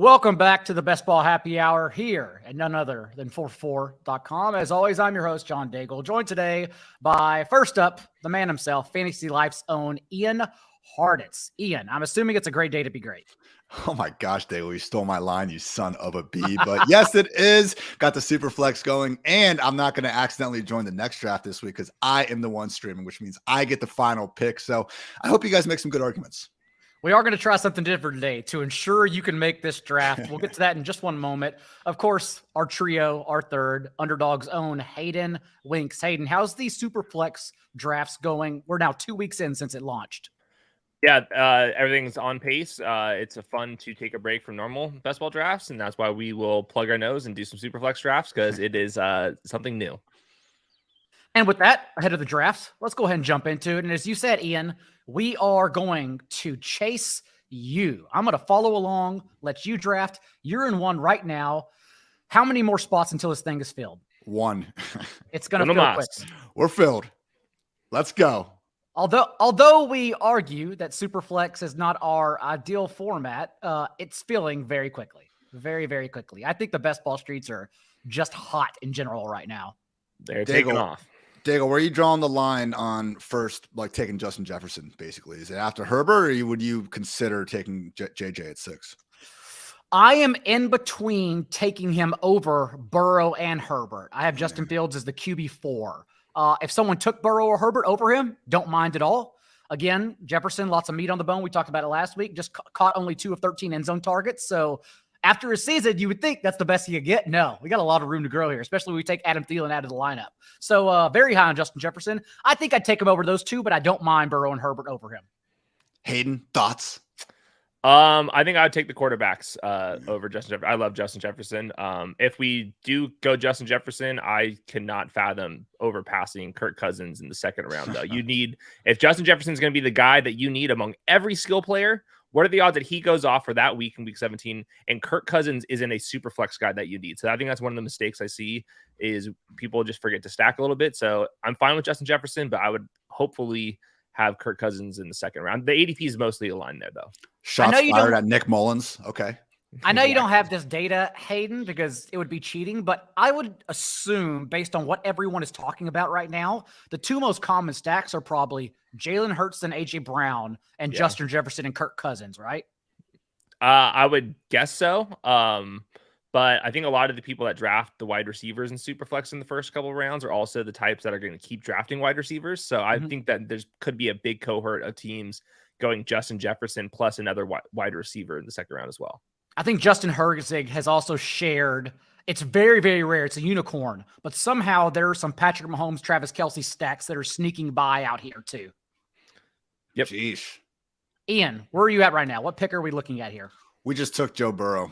Welcome back to the Best Ball Happy Hour here at none other than 44.com. As always, I'm your host, John Daigle, joined today by, first up, the man himself, Fantasy Life's own Ian Harditz. Ian, I'm assuming it's a great day to be great. Oh my gosh, Daigle, you stole my line, you son of a bee. But yes, it is. Got the Superflex going, and I'm not going to accidentally join the next draft this week because I am the one streaming, which means I get the final pick. So I hope you guys make some good arguments. We are going to try something different today to ensure you can make this draft. We'll get to that in just one moment. Of course, our trio, our third, Underdog's own Hayden Winks. Hayden, how's the Superflex drafts going? We're now 2 weeks in since it launched. Yeah, everything's on pace. It's a fun to take a break from normal best ball drafts, and that's why we will plug our nose and do some Superflex drafts because it is something new. And with that, ahead of the drafts, let's go ahead and jump into it. And as you said, Ian, we are going to chase you. I'm going to follow along, let you draft. You're in one right now. How many more spots until this thing is filled? One. It's going to fill quick. We're filled. Let's go. Although we argue that Superflex is not our ideal format, it's filling very quickly. Very, very quickly. I think the best ball streets are just hot in general right now. They're taking off. Daigle, where are you drawing the line on first, like taking Justin Jefferson, basically? Is it after Herbert, or would you consider taking JJ at 6? I am in between taking him over Burrow and Herbert. I have Justin Fields as the QB4. If someone took Burrow or Herbert over him, don't mind at all. Again, Jefferson, lots of meat on the bone. We talked about it last week. Just caught only 2 of 13 end zone targets. So after a season, you would think that's the best he could get. No, we got a lot of room to grow here, especially when we take Adam Thielen out of the lineup. So very high on Justin Jefferson. I think I'd take him over those two, but I don't mind Burrow and Herbert over him. Hayden, thoughts? I think I would take the quarterbacks over Justin Jefferson. I love Justin Jefferson. If we do go Justin Jefferson, I cannot fathom overpassing Kirk Cousins in the second round, though. If Justin Jefferson is going to be the guy that you need among every skill player, what are the odds that he goes off for that week in week 17 and Kirk Cousins isn't a super flex guy that you need? So I think that's one of the mistakes I see is people just forget to stack a little bit. So I'm fine with Justin Jefferson, but I would hopefully have Kirk Cousins in the second round. The ADP is mostly aligned there, though. Shots fired at Nick Mullins. Okay. I know you don't have this data, Hayden, because it would be cheating, but I would assume, based on what everyone is talking about right now, the 2 most common stacks are probably Jalen Hurts and A.J. Brown and Justin Jefferson and Kirk Cousins, right? I would guess so. But I think a lot of the people that draft the wide receivers in Superflex in the first couple of rounds are also the types that are going to keep drafting wide receivers. So I think that could be a big cohort of teams going Justin Jefferson plus another wide receiver in the second round as well. I think Justin Herzig has also shared. It's very, very rare. It's a unicorn, but somehow there are some Patrick Mahomes, Travis Kelce stacks that are sneaking by out here too. Yep. Jeez. Ian, where are you at right now? What pick are we looking at here? We just took Joe Burrow.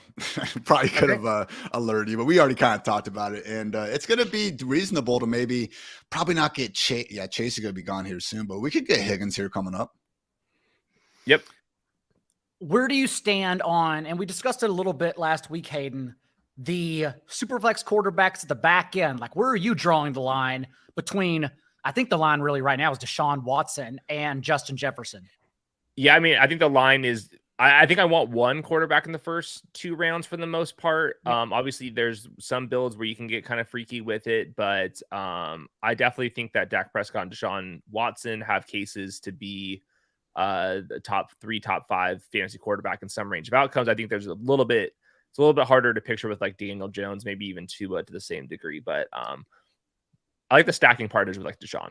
Probably could have alerted you, but we already kind of talked about it. And it's going to be reasonable to probably not get Chase. Yeah, Chase is going to be gone here soon, but we could get Higgins here coming up. Yep. Where do you stand on, and we discussed it a little bit last week, Hayden, the Superflex quarterbacks at the back end? Like, where are you drawing the line between, I think the line really right now is Deshaun Watson and Justin Jefferson? Yeah, I mean, I think the line is, I think I want one quarterback in the first 2 rounds for the most part. Obviously, there's some builds where you can get kind of freaky with it, but I definitely think that Dak Prescott and Deshaun Watson have cases to be the top 3, top 5 fantasy quarterback in some range of outcomes. I think it's a little bit harder to picture with like Daniel Jones, maybe even Tua to the same degree. But I like the stacking partners with like Deshaun.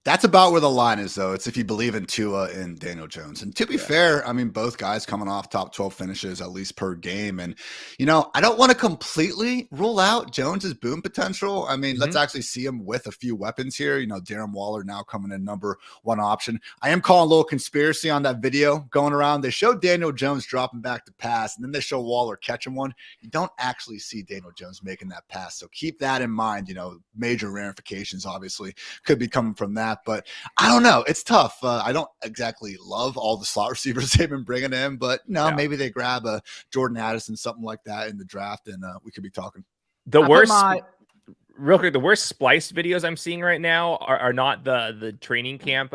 That's about where the line is, though. It's if you believe in Tua and Daniel Jones. And to be fair, I mean, both guys coming off top 12 finishes, at least per game. And, I don't want to completely rule out Jones's boom potential. I mean, let's actually see him with a few weapons here. Darren Waller now coming in number 1 option. I am calling a little conspiracy on that video going around. They showed Daniel Jones dropping back to pass, and then they show Waller catching one. You don't actually see Daniel Jones making that pass. So keep that in mind. Major ramifications, obviously, could be coming from that. But I don't know. It's tough. I don't exactly love all the slot receivers they've been bringing in, but maybe they grab a Jordan Addison, something like that in the draft, and we could be talking. Real quick, the worst spliced videos I'm seeing right now are not the training camp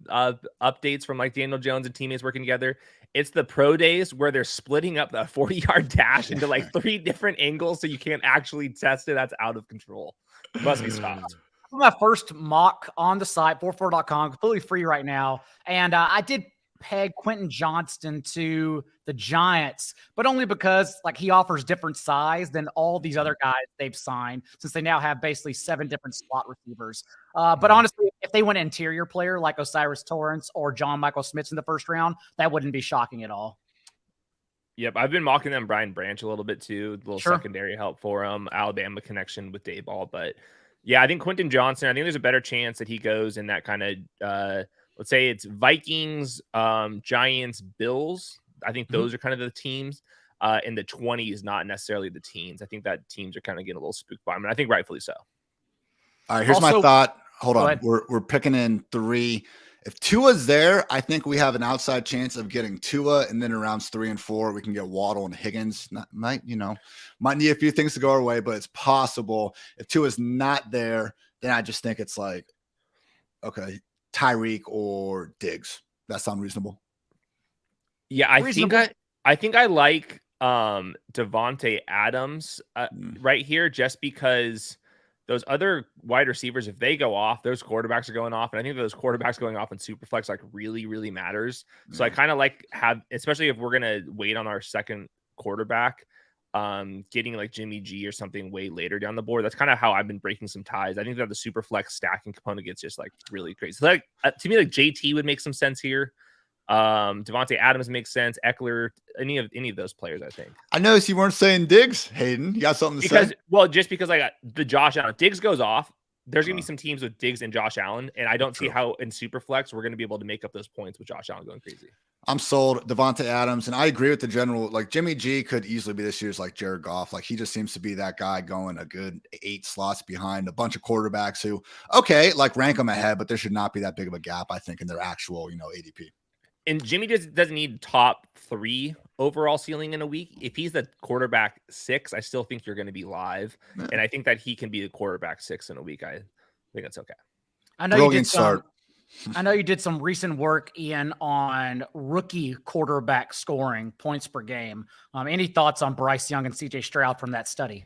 updates from like Daniel Jones and teammates working together. It's the pro days where they're splitting up the 40-yard dash into like 3 different angles so you can't actually test it. That's out of control. Must be stopped. My first mock on the site, 44.com, completely free right now. And I did peg Quentin Johnston to the Giants, but only because like he offers different size than all these other guys they've signed, since they now have basically 7 different slot receivers. But honestly, if they went interior player like Osiris Torrance or John Michael Smith in the first round, that wouldn't be shocking at all. Yep, I've been mocking them Brian Branch a little bit too. A little secondary help for him. Alabama connection with Dayball, but yeah, I think Quentin Johnson. I think there's a better chance that he goes in that kind of let's say it's Vikings, Giants, Bills. I think those are kind of the teams. In the 20s, not necessarily the teens. I think that teams are kind of getting a little spooked by him, and I think rightfully so. All right, here's my thought. Hold on. We're picking in 3. If Tua's there, I think we have an outside chance of getting Tua, and then in rounds 3 and 4, we can get Waddle and Higgins. Might need a few things to go our way, but it's possible. If Tua's not there, then I just think it's like, okay, Tyreek or Diggs. That sound reasonable? Yeah, I think I like Devontae Adams right here, just because those other wide receivers, if they go off, those quarterbacks are going off. And I think those quarterbacks going off in Superflex like really, really matters. So I kind of like especially if we're going to wait on our second quarterback, getting like Jimmy G or something way later down the board. That's kind of how I've been breaking some ties. I think that the Superflex stacking component gets just like really crazy. So like to me, like JT would make some sense here. Devontae Adams makes sense. Eckler, any of those players, I think. I noticed you weren't saying Diggs, Hayden. You got something to say? Well, just because I got the Josh Allen. Diggs goes off. There's gonna be some teams with Diggs and Josh Allen, and I don't see how in Superflex we're gonna be able to make up those points with Josh Allen going crazy. I'm sold. Devontae Adams, and I agree with the general. Like Jimmy G could easily be this year's like Jared Goff. Like he just seems to be that guy going a good 8 slots behind a bunch of quarterbacks who, okay, like rank them ahead, but there should not be that big of a gap, I think, in their actual, ADP. And Jimmy doesn't need top 3 overall ceiling in a week. If he's the quarterback 6, I still think you're going to be live. And I think that he can be the quarterback 6 in a week. I think that's okay. I know you did some recent work, Ian, on rookie quarterback scoring points per game. Any thoughts on Bryce Young and CJ Stroud from that study?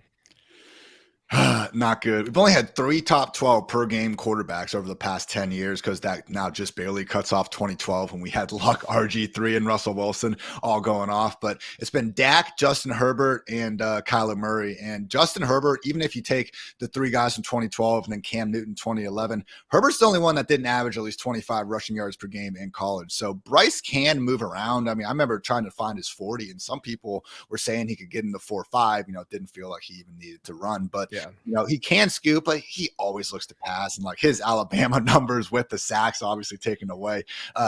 Not good. We've only had 3 top 12 per game quarterbacks over the past 10 years because that now just barely cuts off 2012 when we had Luck, RG3, and Russell Wilson all going off. But it's been Dak, Justin Herbert, and Kyler Murray. And Justin Herbert, even if you take the 3 guys from 2012 and then Cam Newton 2011, Herbert's the only one that didn't average at least 25 rushing yards per game in college. So Bryce can move around. I mean, I remember trying to find his 40, and some people were saying he could get into 4.5. It didn't feel like he even needed to run. But he can scoop, but he always looks to pass. And like his Alabama numbers with the sacks obviously taken away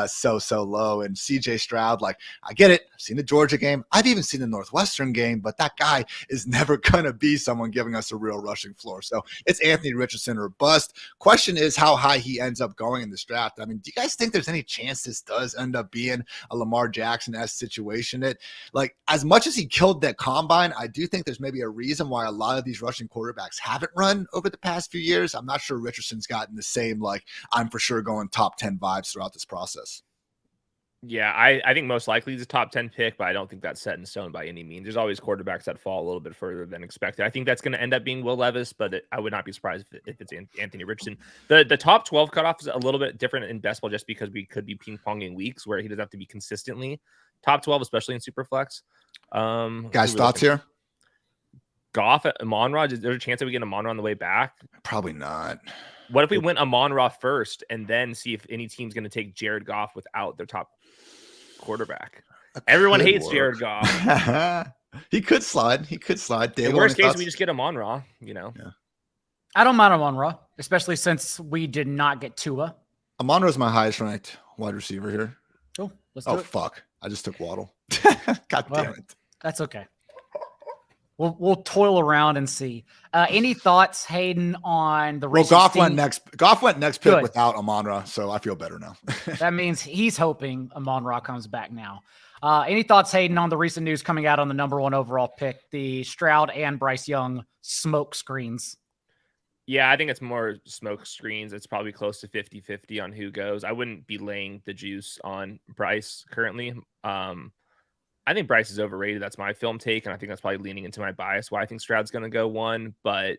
so low. And CJ Stroud, like I get it. I've seen the Georgia game. I've even seen the Northwestern game, but that guy is never going to be someone giving us a real rushing floor. So it's Anthony Richardson or bust. Question is how high he ends up going in this draft. I mean, do you guys think there's any chance this does end up being a Lamar Jackson-esque situation? It like as much as he killed that combine, I do think there's maybe a reason why a lot of these rushing quarterbacks haven't run over the past few years. I'm not sure Richardson's gotten the same, like I'm for sure going top 10 vibes throughout this process. Yeah, I think most likely he's a top 10 pick, but I don't think that's set in stone by any means. There's always quarterbacks that fall a little bit further than expected. I think that's going to end up being Will Levis, but I would not be surprised if it's Anthony Richardson. The top 12 cutoff is a little bit different in best ball just because we could be ping-ponging weeks where he doesn't have to be consistently top 12, especially in Superflex. Guys, thoughts here? Goff at Amon-Ra, is there a chance that we get Amon-Ra on the way back? Probably not. What if we went Amon-Ra first and then see if any team's going to take Jared Goff without their top quarterback? Everyone hates Jared Goff. He could slide. In worst case, we just get Amon-Ra, Yeah. I don't mind Amon-Ra, especially since we did not get Tua. Amon-Ra is my highest ranked wide receiver here. Oh, let's do it. Fuck. I just took Waddle. God damn it. That's okay. We'll toil around and see. Any thoughts, Hayden, on the race? Goff went next pick without Amon-Ra, so I feel better now. That means he's hoping Amon-Ra comes back now. Any thoughts, Hayden, on the recent news coming out on the number 1 overall pick, the Stroud and Bryce Young smoke screens? Yeah, I think it's more smoke screens. It's probably close to 50-50 on who goes. I wouldn't be laying the juice on Bryce currently. I think Bryce is overrated. That's my film take, and I think that's probably leaning into my bias why I think Stroud's going to go one. But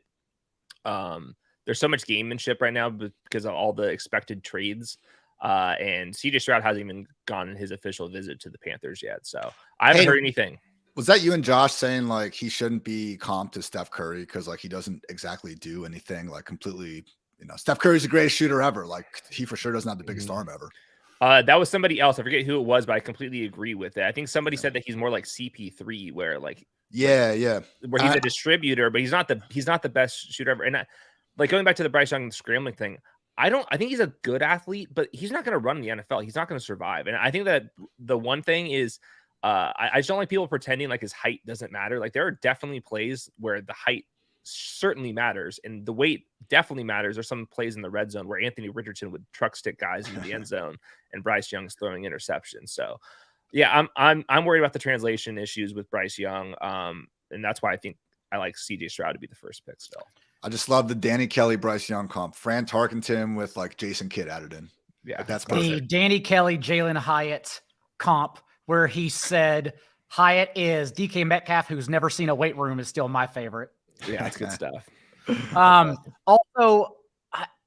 there's so much gamemanship right now because of all the expected trades. And CJ Stroud hasn't even gone his official visit to the Panthers yet. So I haven't heard anything. Was that you and Josh saying like he shouldn't be comped to Steph Curry because like he doesn't exactly do anything like completely, Steph Curry's the greatest shooter ever. Like he for sure doesn't have the biggest arm ever. That was somebody else. I forget who it was, but I completely agree with it. I think somebody said that he's more like CP3, where where he's a distributor, but he's not the best shooter ever. And like going back to the Bryce Young scrambling thing, I think he's a good athlete, but he's not going to run in the NFL. He's not going to survive. And I think that the one thing is, I just don't like people pretending like his height doesn't matter. Like there are definitely plays where the height certainly matters and the weight definitely matters. There's some plays in the red zone where Anthony Richardson would truck stick guys into the end zone and Bryce Young's throwing interceptions. So yeah, I'm worried about the translation issues with Bryce Young. And that's why I think I like CJ Stroud to be the first pick still. I just love the Danny Kelly, Bryce Young comp. Fran Tarkenton with like Jason Kidd added in. Yeah, like, that's perfect. The Danny Kelly, Jalen Hyatt comp where he said Hyatt is DK Metcalf, who's never seen a weight room, is still my favorite. Yeah, that's good stuff. Also,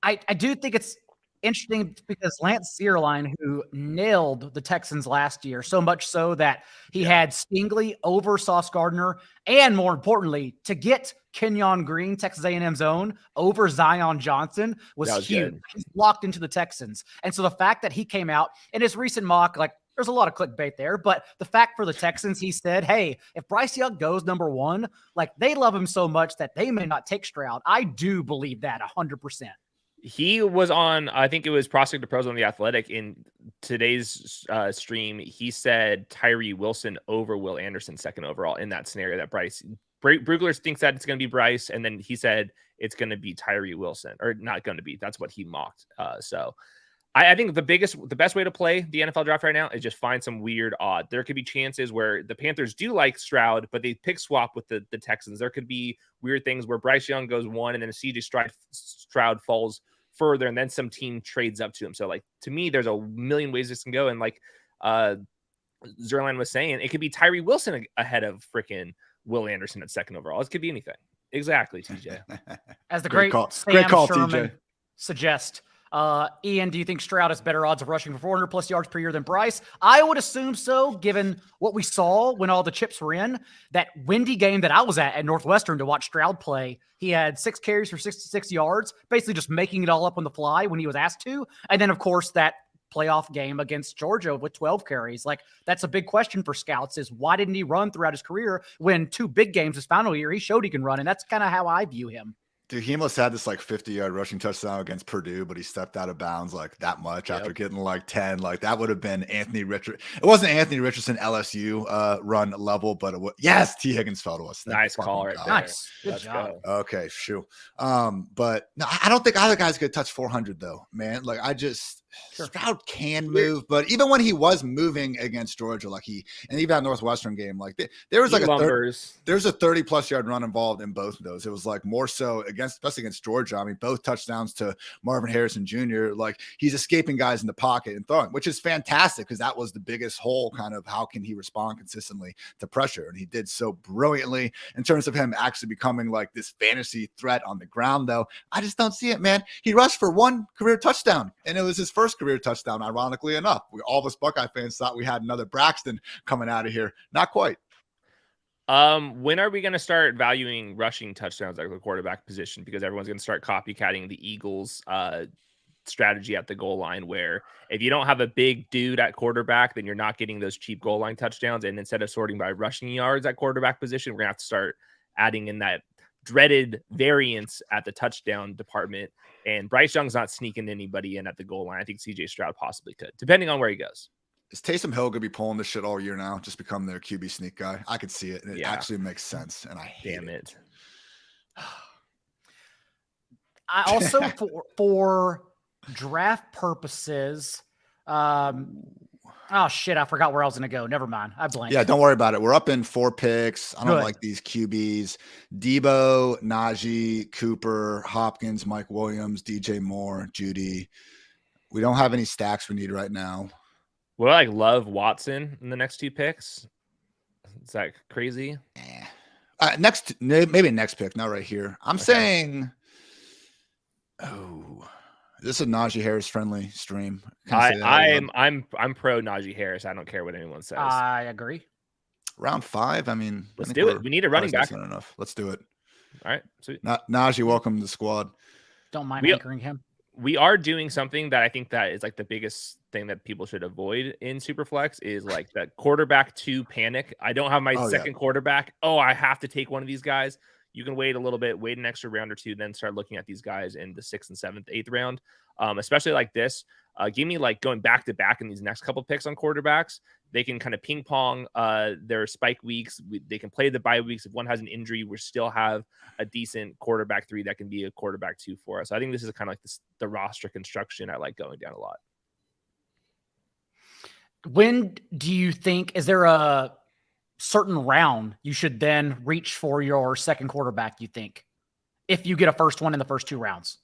I do think it's interesting because Lance Zierlein, who nailed the Texans last year, so much so that he had Stingley over Sauce Gardner, and more importantly, to get Kenyon Green, Texas A&M's own, over Zion Johnson was huge. Good. He's locked into the Texans. And so the fact that he came out in his recent mock, like, there's a lot of clickbait there, but the fact for the Texans, he said, hey, if Bryce Young goes number one, like they love him so much that they may not take Stroud. I do believe that 100%. He was on, I think it was Prospect to Pros on The Athletic in today's stream. He said Tyree Wilson over Will Anderson second overall in that scenario that Brugler thinks that it's going to be Bryce. And then he said it's going to be Tyree Wilson, or not going to be. That's what he mocked. So I think the best way to play the NFL draft right now is just find some weird odd. There could be chances where the Panthers do like Stroud, but they pick swap with the Texans. There could be weird things where Bryce Young goes one and then a CJ Stroud falls further and then some team trades up to him. So like, to me, there's a million ways this can go. And like Zerline was saying, it could be Tyree Wilson ahead of freaking Will Anderson at second overall. It could be anything. Exactly, TJ. As the great call, Sherman TJ suggests, Ian, do you think Stroud has better odds of rushing for 400 plus yards per year than Bryce? I would assume so, given what we saw when all the chips were in. That windy game that I was at Northwestern to watch Stroud play, he had 6 carries for 66 yards, basically just making it all up on the fly when he was asked to. And then, of course, that playoff game against Georgia with 12 carries. Like, that's a big question for scouts is why didn't he run throughout his career when 2 big games his final year, he showed he can run. And that's kind of how I view him. Dude, he almost had this like 50-yard rushing touchdown against Purdue, but he stepped out of bounds like that much after getting like 10. Like that would have been Anthony Richardson. It wasn't Anthony Richardson LSU run level, but it was, yes, T. Higgins fell to us. Nice call right there. Nice. Good Let's job. Go. Okay, shoo. But no, I don't think either guy's gonna touch 400 though, man. Like I just Stroud can move, but even when he was moving against Georgia, like and even that Northwestern game, like there was like there's a 30+ yard run involved in both of those. It was like more so especially against Georgia. I mean, both touchdowns to Marvin Harrison Jr. Like he's escaping guys in the pocket and throwing, which is fantastic because that was the biggest hole. Kind of how can he respond consistently to pressure, and he did so brilliantly in terms of him actually becoming like this fantasy threat on the ground. Though I just don't see it, man. He rushed for 1 career touchdown, and it was his first career touchdown. Ironically enough, all of us Buckeye fans thought we had another Braxton coming out of here. Not quite. When are we going to start valuing rushing touchdowns at the quarterback position? Because everyone's going to start copycatting the Eagles' strategy at the goal line, where if you don't have a big dude at quarterback, then you're not getting those cheap goal line touchdowns. And instead of sorting by rushing yards at quarterback position, we're going to have to start adding in that dreaded variance at the touchdown department. And Bryce Young's not sneaking anybody in at the goal line. I think CJ Stroud possibly could, depending on where he goes. Is Taysom Hill going to be pulling this shit all year now? Just become their QB sneak guy? I could see it. And it actually makes sense. And I hate it. I also, for draft purposes, Oh shit, I forgot where I was gonna go. Never mind. I blanked. Yeah, don't worry about it. We're up in 4 picks. I don't Good. like these QBs. Debo, Najee, Cooper, Hopkins, Mike Williams, DJ Moore, Judy. We don't have any stacks we need right now. Well, I love Watson in the next 2 picks. Is that crazy? Maybe next pick, not right here. I'm saying, this is a Najee Harris friendly stream. I'm pro Najee Harris. I don't care what anyone says. I agree. Round 5. I mean, let's do it. We need a running back. Not enough. Let's do it. All right. Sweet. Najee, welcome to the squad. Don't mind anchoring him. We are doing something that I think that is like the biggest thing that people should avoid in Superflex is like that quarterback 2 panic. I don't have my second quarterback. Oh, I have to take one of these guys. You can wait a little bit, wait an extra round or 2, then start looking at these guys in the 6th and 7th, 8th round. Especially like this. Give me like going back to back in these next couple picks on quarterbacks. They can kind of ping pong their spike weeks. They can play the bye weeks. If one has an injury, we still have a decent quarterback 3 that can be a quarterback 2 for us. I think this is kind of like the roster construction I like going down a lot. When do you think, is there a certain round you should then reach for your second quarterback, you think, if you get a first one in the first 2 rounds?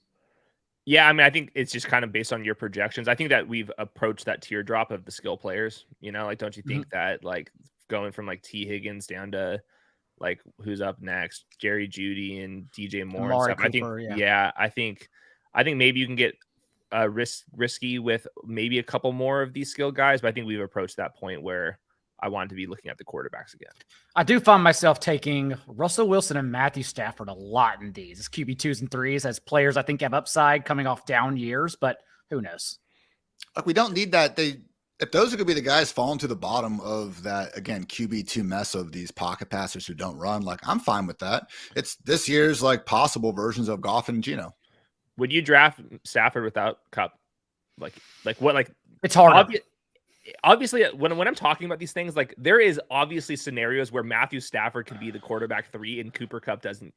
Yeah, I mean, I think it's just kind of based on your projections. I think that we've approached that teardrop of the skill players. You know, like, don't you think that like going from like T. Higgins down to like who's up next, Jerry Jeudy and DJ Moore and stuff. Cooper, I think maybe you can get risky with maybe a couple more of these skill guys, but I think we've approached that point where I want to be looking at the quarterbacks again. I do find myself taking Russell Wilson and Matthew Stafford a lot in these. It's QB 2s and 3s as players I think have upside coming off down years, but who knows? Like, we don't need that. If those are going to be the guys falling to the bottom of that, again, QB2 mess of these pocket passers who don't run, like, I'm fine with that. It's this year's like possible versions of Goff and Geno. Would you draft Stafford without Cup? Like what? Like, it's hard. Obviously, when I'm talking about these things, like, there is obviously scenarios where Matthew Stafford could be the quarterback 3 and Cooper Kupp doesn't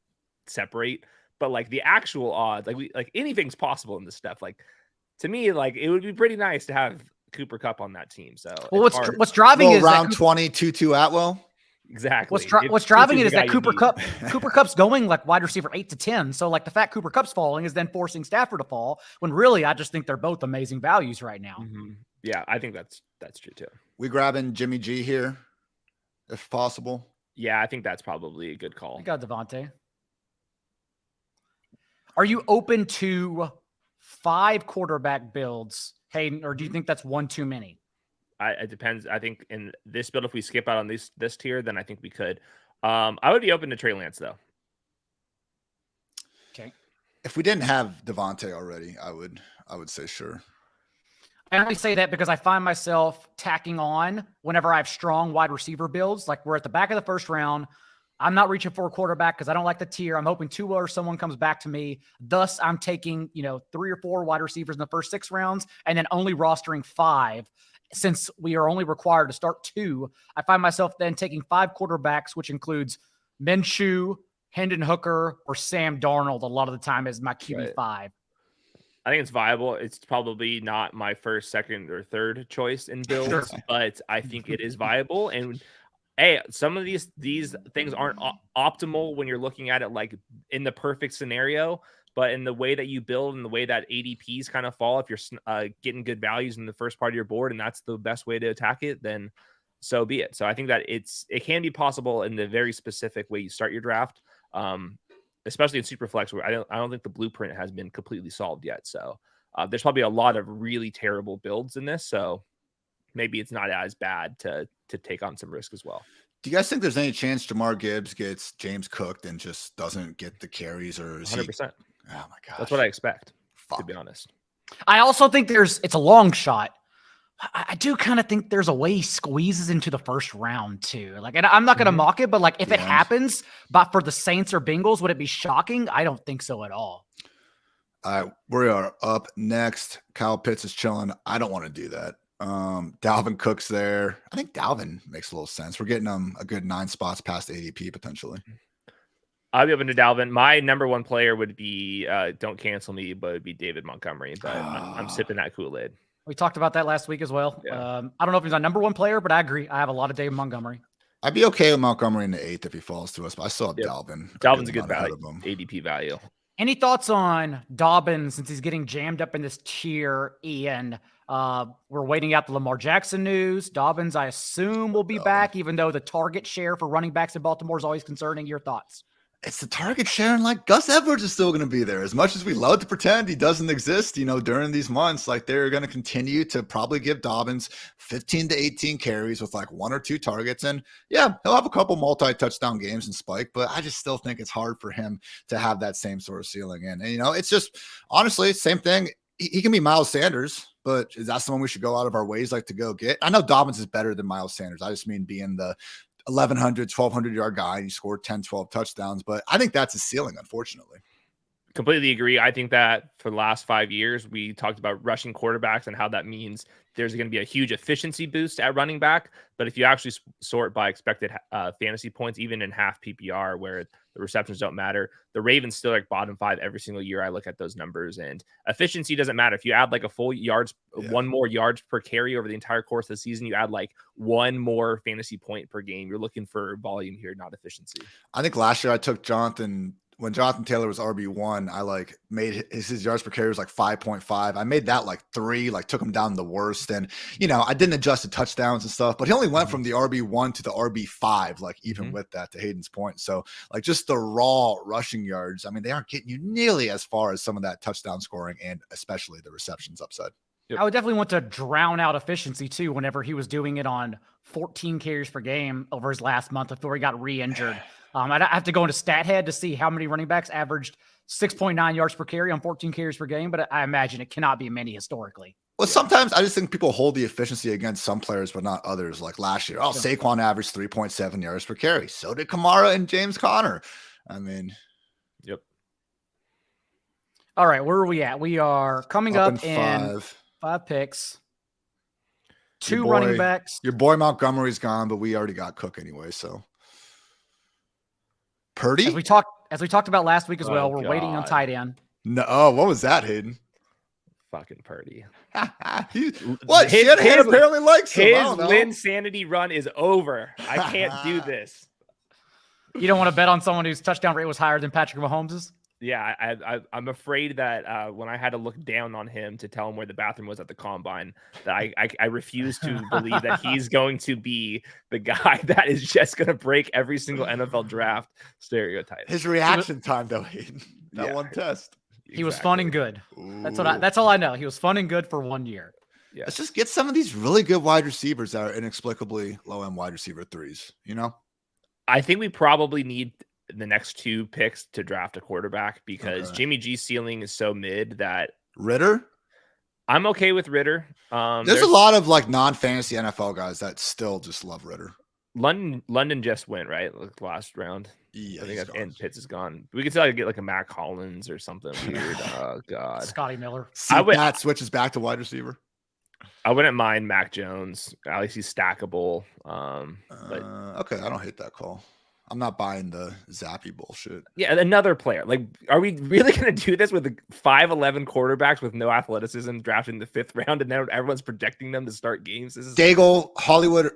separate. But like the actual odds, like anything's possible in this stuff. Like, to me, like, it would be pretty nice to have Cooper Kupp on that team. So what's driving is round 20 Tutu Atwell. Exactly. What's driving it is that Cooper Kupp's going like wide receiver 8 to 10. So like the fact Cooper Kupp's falling is then forcing Stafford to fall, when really I just think they're both amazing values right now. Mm-hmm. Yeah, I think that's true too. We grabbing Jimmy G here, if possible. Yeah, I think that's probably a good call. I got Devontae. Are you open to 5 quarterback builds, Hayden, or do you think that's one too many? It depends. I think in this build, if we skip out on this tier, then I think we could. I would be open to Trey Lance though. Okay. If we didn't have Devontae already, I would say sure. I only say that because I find myself tacking on whenever I have strong wide receiver builds. Like, we're at the back of the first round. I'm not reaching for a quarterback because I don't like the tier. I'm hoping Tua or someone comes back to me. Thus, I'm taking 3 or 4 wide receivers in the first 6 rounds and then only rostering 5. Since we are only required to start 2, I find myself then taking 5 quarterbacks, which includes Minshew, Hendon Hooker, or Sam Darnold a lot of the time as my QB5. Right. I think it's viable. It's probably not my first, second, or third choice in builds, but I think it is viable. And hey, some of these things aren't optimal when you're looking at it like in the perfect scenario, but in the way that you build and the way that ADPs kind of fall, if you're getting good values in the first part of your board and that's the best way to attack it, then so be it. So I think that it can be possible in the very specific way you start your draft. Especially in Superflex, where I don't think the blueprint has been completely solved yet. So there's probably a lot of really terrible builds in this. So maybe it's not as bad to take on some risk as well. Do you guys think there's any chance Jahmyr Gibbs gets James cooked and just doesn't get the carries, or 100%? Oh my gosh, that's what I expect. To be honest, I also think it's a long shot. I do kind of think there's a way he squeezes into the first round too. Like, and I'm not going to mock it, but like if it happens, but for the Saints or Bengals, would it be shocking? I don't think so at all. All right, we are up next. Kyle Pitts is chilling. I don't want to do that. Dalvin Cook's there. I think Dalvin makes a little sense. We're getting him a good 9 spots past ADP potentially. I'll be open to Dalvin. My number 1 player would be, don't cancel me, but it would be David Montgomery. But I'm sipping that Kool-Aid. We talked about that last week as well. Yeah. I don't know if he's our number one player, but I agree. I have a lot of David Montgomery. I'd be okay with Montgomery in the 8th if he falls to us, but I still have Dalvin. Dalvin's a good amount ahead value, of him. ADP value. Any thoughts on Dobbins since he's getting jammed up in this tier, Ian? We're waiting out the Lamar Jackson news. Dobbins, I assume, will be back, even though the target share for running backs in Baltimore is always concerning. Your thoughts? It's the target share, and like Gus Edwards is still going to be there. As much as we love to pretend he doesn't exist, during these months, like they're going to continue to probably give Dobbins 15 to 18 carries with like 1 or 2 targets. And yeah, he'll have a couple multi-touchdown games and spike, but I just still think it's hard for him to have that same sort of ceiling. And it's just honestly, same thing. He can be Miles Sanders, but is that someone we should go out of our ways like to go get? I know Dobbins is better than Miles Sanders. I just mean being the 1,100, 1,200 yard guy. And he scored 10, 12 touchdowns, but I think that's his ceiling, unfortunately. Completely agree. I think that for the last 5 years, we talked about rushing quarterbacks and how that means there's going to be a huge efficiency boost at running back. But if you actually sort by expected fantasy points, even in half PPR where the receptions don't matter, the Ravens still like bottom 5 every single year. I look at those numbers, and efficiency doesn't matter. If you add like a full yards, 1 more yards per carry over the entire course of the season, you add like 1 more fantasy point per game. You're looking for volume here, not efficiency. I think last year I took when Jonathan Taylor was RB1, I like made his yards per carry was like 5.5. I made that like 3, like took him down the worst. And, I didn't adjust the touchdowns and stuff, but he only went from the RB1 to the RB5, like even with that, to Hayden's point. So like just the raw rushing yards, I mean, they aren't getting you nearly as far as some of that touchdown scoring and especially the receptions upside. I would definitely want to drown out efficiency too whenever he was doing it on 14 carries per game over his last month before he got re-injured. I'd have to go into StatHead to see how many running backs averaged 6.9 yards per carry on 14 carries per game, but I imagine it cannot be many historically. Well, sometimes I just think people hold the efficiency against some players, but not others. Like last year, Saquon averaged 3.7 yards per carry. So did Kamara and James Conner. I mean, yep. All right, where are we at? We are coming up in 5 picks. 2 running backs. Your boy Montgomery's gone, but we already got Cook anyway. So Purdy, as we talked about last week as well, we're waiting on tight end. No, oh, what was that, Hayden? Fucking Purdy. What? Shanahan apparently likes him. His Linsanity run is over. I can't do this. You don't want to bet on someone whose touchdown rate was higher than Patrick Mahomes's? Yeah, I'm afraid that when I had to look down on him to tell him where the bathroom was at the combine, that I refuse to believe that he's going to be the guy that is just going to break every single NFL draft stereotype. His reaction time, though, Hayden, that one test. He was fun and good. That's all I know. He was fun and good for 1 year. Yeah. Let's just get some of these really good wide receivers that are inexplicably low-end wide receiver 3s, I think we probably need the next 2 picks to draft a quarterback because Jimmy G's ceiling is so mid that Ritter. I'm okay with Ritter. There's a lot of like non-fantasy NFL guys that still just love Ritter. London just went right last round. Yeah, I think and Pitts is gone. We could still get like a Mac Hollins or something weird. Oh god, Scotty Miller. That switches back to wide receiver. I wouldn't mind Mac Jones. At least he's stackable. But okay, I don't hate that call. I'm not buying the Zappy bullshit. Yeah, another player. Like, are we really going to do this with 5'11" quarterbacks with no athleticism drafted in the 5th round, and now everyone's projecting them to start games? This is Daigle, Hollywood.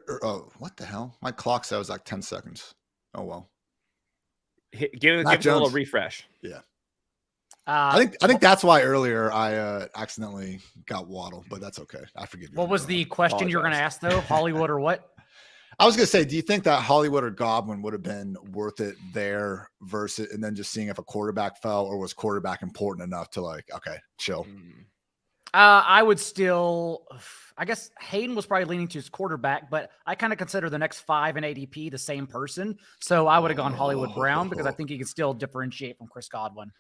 What the hell? My clock said it was like 10 seconds. Oh well. Give it a little refresh. Yeah. I think that's why earlier I accidentally got Waddle, but that's okay. I forgive you. What was the question you were going to ask though? Hollywood or what? I was going to say, do you think that Hollywood or Godwin would have been worth it there versus, and then just seeing if a quarterback fell, or was quarterback important enough to like, okay, chill? I would still, I guess Hayden was probably leaning to his quarterback, but I kind of consider the next 5 in ADP the same person. So I would have gone Hollywood Brown because I think he could still differentiate from Chris Godwin.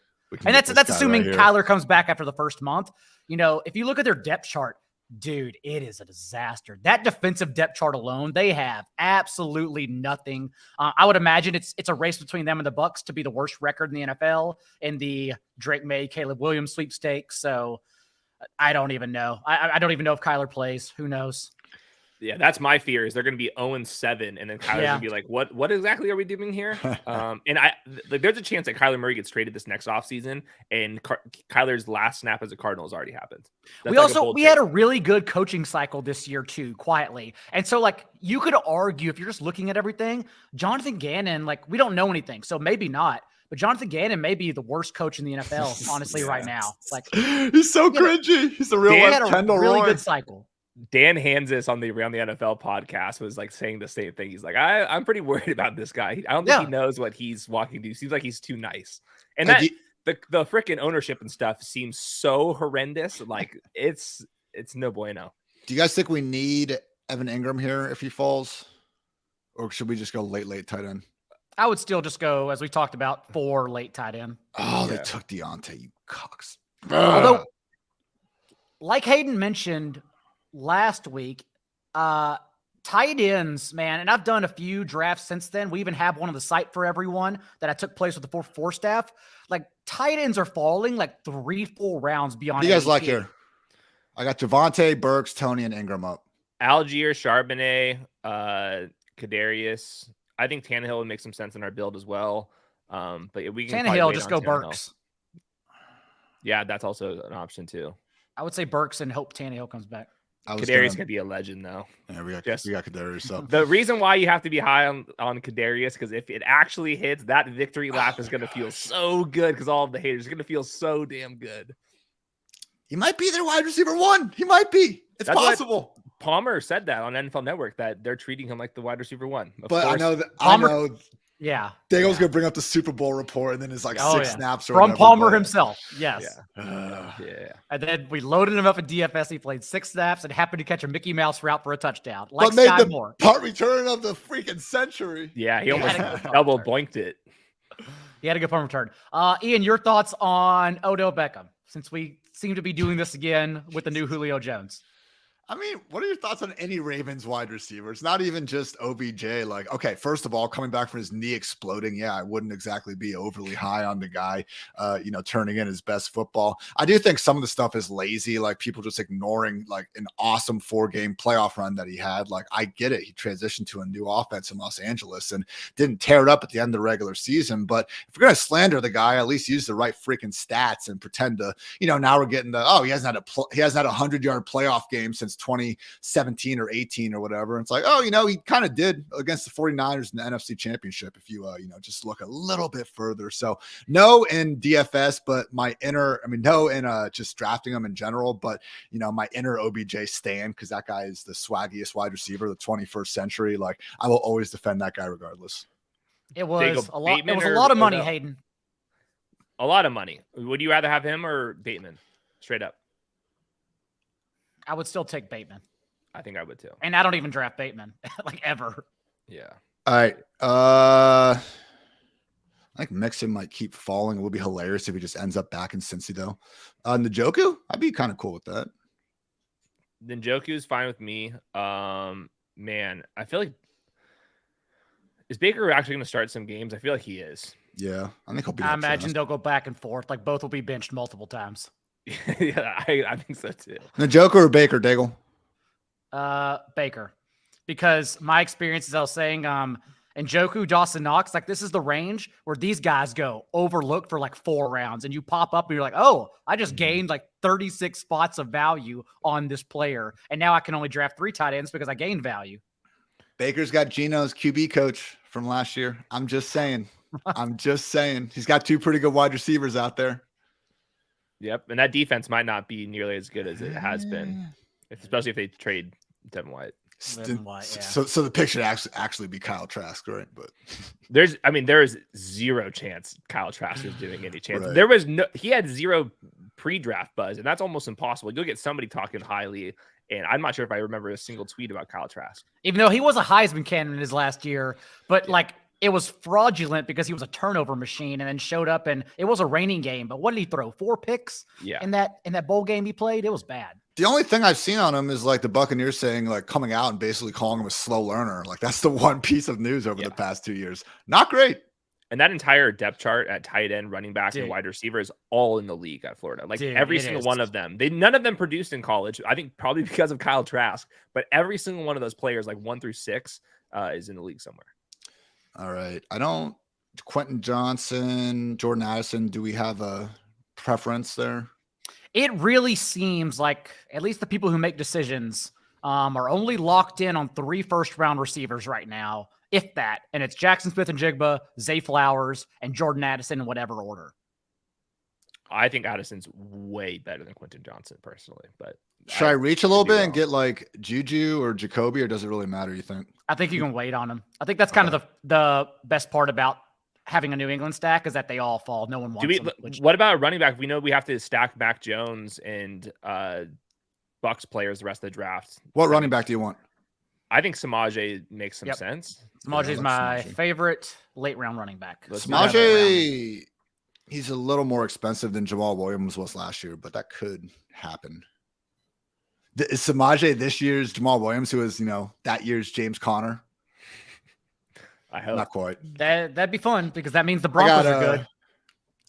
And that's assuming Kyler comes back after the first month. If you look at their depth chart, dude, it is a disaster. That defensive depth chart alone, they have absolutely nothing. I would imagine it's a race between them and the Bucs to be the worst record in the NFL in the Drake May, Caleb Williams sweepstakes. So I don't even know. I don't even know if Kyler plays. Who knows? Yeah, that's my fear is they're going to be 0-7, and then Kyler's going to be like, what exactly are we doing here? And there's a chance that Kyler Murray gets traded this next offseason, and Kyler's last snap as a Cardinal has already happened. That's we had a really good coaching cycle this year too, quietly. And so like you could argue if you're just looking at everything, Jonathan Gannon, like we don't know anything, so maybe not. But Jonathan Gannon may be the worst coach in the NFL, honestly, right now. Like he's so cringy. He's the real really good cycle. Dan Hansis on the Around the NFL podcast was like saying the same thing. He's like, I'm pretty worried about this guy. I don't think he knows what he's walking to. Seems like he's too nice. And that the freaking ownership and stuff seems so horrendous. Like it's no bueno. Do you guys think we need Evan Ingram here if he falls? Or should we just go late tight end? I would still just go, as we talked about, 4 late tight end. Oh, they took Deontay, you cocks. Although, like Hayden mentioned last week, tight ends, man, and I've done a few drafts since then. We even have one on the site for everyone that I took place with the 4-4 staff. Like, tight ends are falling like 3-4 rounds beyond. What do you guys like here? I got Javonte, Burks, Tony, and Ingram up. Algier, Charbonnet, Kadarius. I think Tannehill would make some sense in our build as well. But we can Tannehill, just go Burks. Yeah, that's also an option too. I would say Burks and hope Tannehill comes back. Kadarius could be a legend though. Yeah, we got Kadarius. So the reason why you have to be high on Kadarius, because if it actually hits, that victory lap is going to feel so good because all of the haters are going to feel so damn good. He might be their wide receiver 1. He might be. It's possible. Palmer said that on NFL Network that they're treating him like the wide receiber 1. But I know that Palmer, yeah. Dago's gonna bring up the Super Bowl report, and then it's like 6 snaps from whatever, Palmer himself. Yes. Yeah. And then we loaded him up in DFS. He played 6 snaps and happened to catch a Mickey Mouse route for a touchdown. Like but made Sky the Moore. punt return of the freaking century. Yeah, he almost double boinked it. He had a good punt return. Ian, your thoughts on Odell Beckham, since we seem to be doing this again with the new Julio Jones? I mean, what are your thoughts on any Ravens wide receiver? It's not even just OBJ. Like, okay, first of all, coming back from his knee exploding, yeah, I wouldn't exactly be overly high on the guy, turning in his best football. I do think some of the stuff is lazy, like people just ignoring like an awesome 4-game playoff run that he had. Like, I get it. He transitioned to a new offense in Los Angeles and didn't tear it up at the end of the regular season. But if we're going to slander the guy, at least use the right freaking stats and pretend to, now we're getting he hasn't had a 100-yard playoff game since 2017 or 18 or whatever. And it's like, he kind of did against the 49ers in the NFC Championship if you just look a little bit further. So no in DFS, but no in just drafting them in general, but my inner OBJ stan, because that guy is the swaggiest wide receiver of the 21st century. Like, I will always defend that guy regardless. It was a lot. It was a lot of money, Hayden. A lot of money. Would you rather have him or Bateman? Straight up. I would still take Bateman. I think I would too. And I don't even draft Bateman, like ever. Yeah. All right. I think Mixon might keep falling. It would be hilarious if he just ends up back in Cincy though. Njoku, I'd be kind of cool with that. Njoku is fine with me. Man, I feel like is Baker actually going to start some games? I feel like he is. Yeah, I think he'll be. I imagine they'll go back and forth. Like both will be benched multiple times. Yeah, I think so too. Njoku or Baker, Daigle? Baker, because my experience, as I was saying, Njoku, Dawson Knox, like this is the range where these guys go overlooked for like 4 rounds, and you pop up and you're like, oh, I just gained like 36 spots of value on this player, and now I can only draft 3 tight ends because I gained value. Baker's got Geno's QB coach from last year. I'm just saying. He's got 2 pretty good wide receivers out there. Yep, and that defense might not be nearly as good as it has been, especially if they trade Devin White. So the pick should actually be Kyle Trask, right? But there is zero chance Kyle Trask is doing any chance. Right. He had 0 pre-draft buzz, and that's almost impossible. You'll get somebody talking highly, and I'm not sure if I remember a single tweet about Kyle Trask. Even though he was a Heisman candidate his last year, but it was fraudulent because he was a turnover machine and then showed up, and it was a raining game. But what did he throw? 4 picks in that bowl game he played? It was bad. The only thing I've seen on him is like the Buccaneers saying, like, coming out and basically calling him a slow learner. Like, that's the one piece of news over the past 2 years. Not great. And that entire depth chart at tight end, running back, Dude. and wide receiver is all in the league at Florida. Like Dude, every it single is. one of them. None of them produced in college. I think probably because of Kyle Trask, but every single one of those players, like 1 through 6, is in the league somewhere. All right. Quentin Johnson, Jordan Addison, do we have a preference there? It really seems like at least the people who make decisions are only locked in on 3 first-round receivers right now, if that. And it's Jackson Smith-Njigba, Zay Flowers, and Jordan Addison in whatever order. I think Addison's way better than Quentin Johnson personally, but should I reach a little bit and get like Juju or Jacoby, or does it really matter, you think? I think you can wait on them. I think that's kind of the best part about having a New England stack is that they all fall. No one wants them. What about a running back? We know we have to stack Mac Jones and Bucks players the rest of the draft. What running back do you want? I think Samaje makes some sense. Samaje is my favorite late round running back. Samaje, he's a little more expensive than Jamal Williams was last year, but that could happen. Is Samaje this year's Jamal Williams, who is, that year's James Conner? I hope. Not quite. That'd be fun because that means the Broncos are good.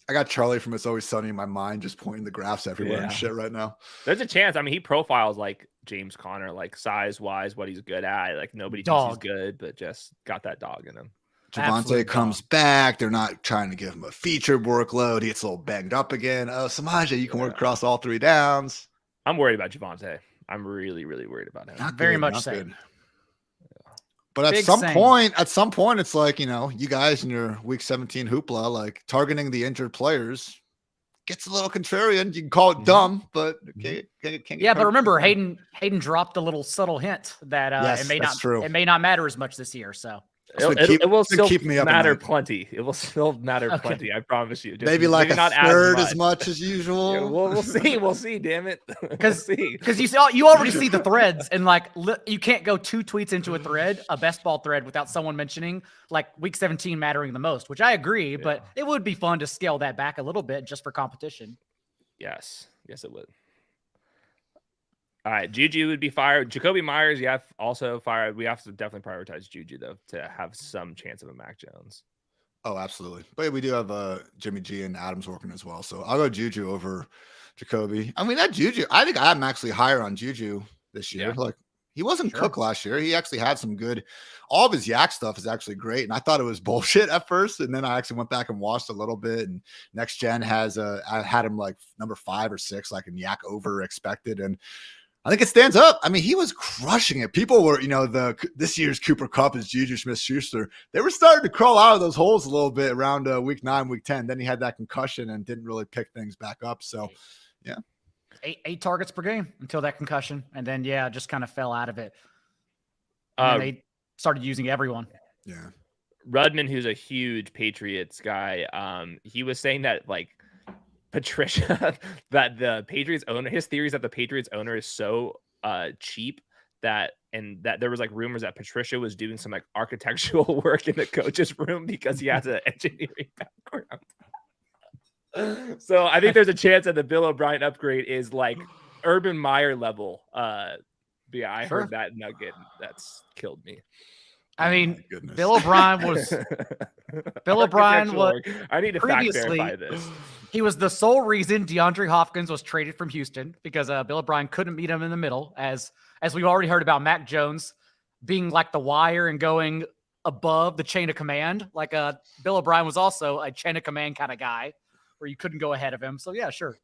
I got Charlie from It's Always Sunny in my mind, just pointing the graphs everywhere and shit right now. There's a chance. I mean, he profiles like James Conner, like size-wise, what he's good at. Like nobody thinks he's good, but just got that dog in him. Javonte comes back. They're not trying to give him a featured workload. He gets a little banged up again. Oh, Samaje, you can work across all 3 downs. I'm worried about Javonte. I'm really, really worried about him. Not very much so. But at some point, it's like, you guys in your week 17 hoopla, like targeting the injured players gets a little contrarian. You can call it dumb, but can't but remember, Hayden dropped a little subtle hint that it may not matter as much this year. So it will still keep me up matter plenty. It will still matter plenty. I promise you. Maybe like a third as much as usual. Yeah, we'll see. We'll see. Damn it. Because you already see the threads, and like you can't go 2 tweets into a thread, a best ball thread, without someone mentioning like week 17 mattering the most. Which I agree, but it would be fun to scale that back a little bit just for competition. Yes, it would. All right, Juju would be fired. Jacoby Myers, also fired. We have to definitely prioritize Juju, though, to have some chance of a Mac Jones. Oh, absolutely. But we do have Jimmy G and Adams working as well. So I'll go Juju over Jacoby. I mean, that Juju, I think I'm actually higher on Juju this year. Yeah. Like, he wasn't cooked last year. He actually had some good, all of his yak stuff is actually great. And I thought it was bullshit at first. And then I actually went back and watched a little bit. And Next Gen I had him like number 5 or 6, like in yak over expected. And I think it stands up. I mean, he was crushing it. People were, this year's Cooper Kupp is Juju Smith-Schuster. They were starting to crawl out of those holes a little bit around week 9, week 10. Then he had that concussion and didn't really pick things back up. So, yeah. 8 targets per game until that concussion. And then, just kind of fell out of it. And they started using everyone. Yeah. Rudman, who's a huge Patriots guy, he was saying that, like, Patricia, that the Patriots owner, his theory is that the Patriots owner is so cheap that there was like rumors that Patricia was doing some like architectural work in the coach's room because he has an engineering background. So I think there's a chance that the Bill O'Brien upgrade is like Urban Meyer level. I heard that nugget. That's killed me. I mean, Bill O'Brien was. I need to fact verify this. He was the sole reason DeAndre Hopkins was traded from Houston because Bill O'Brien couldn't meet him in the middle, as we've already heard about Mac Jones being like the wire and going above the chain of command. Like Bill O'Brien was also a chain of command kind of guy where you couldn't go ahead of him. So yeah, sure.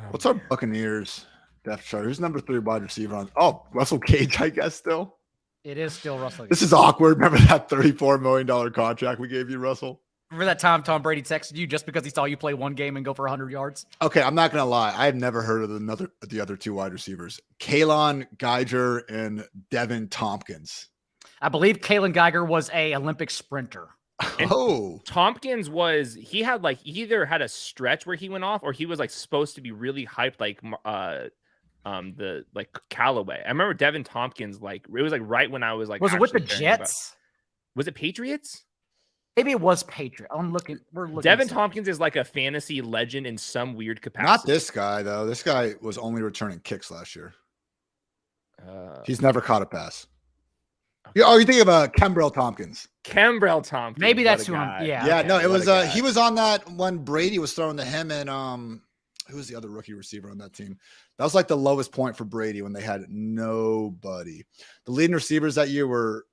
What's our Buccaneers depth chart? Who's number 3 wide receiver on? Oh, Russell Gage, I guess still. It is still Russell. This is awkward. Remember that $34 million contract we gave you, Russell? Remember that time Tom Brady texted you just because he saw you play one game and go for 100 yards? Okay, I'm not going to lie. I have never heard of the other 2 wide receivers, Kalen Geiger and Devin Tompkins. I believe Kalen Geiger was a Olympic sprinter. And Tompkins he either had a stretch where he went off or he was like supposed to be really hyped, like the like Callaway. I remember Devin Tompkins, like it was like right when I was like, was it with the Jets? Was it Patriots? Maybe it was Patriot. We're looking. Devin Tompkins is like a fantasy legend in some weird capacity. Not this guy though. This guy was only returning kicks last year. He's never caught a pass. You're thinking of Kembrell Tompkins. Kembrell Tompkins. Maybe what that's a who guy. I'm. Yeah. Yeah, okay. no, it What was a guy. he was on that when Brady was throwing to him and who was the other rookie receiver on that team? That was like the lowest point for Brady when they had nobody. The leading receivers that year were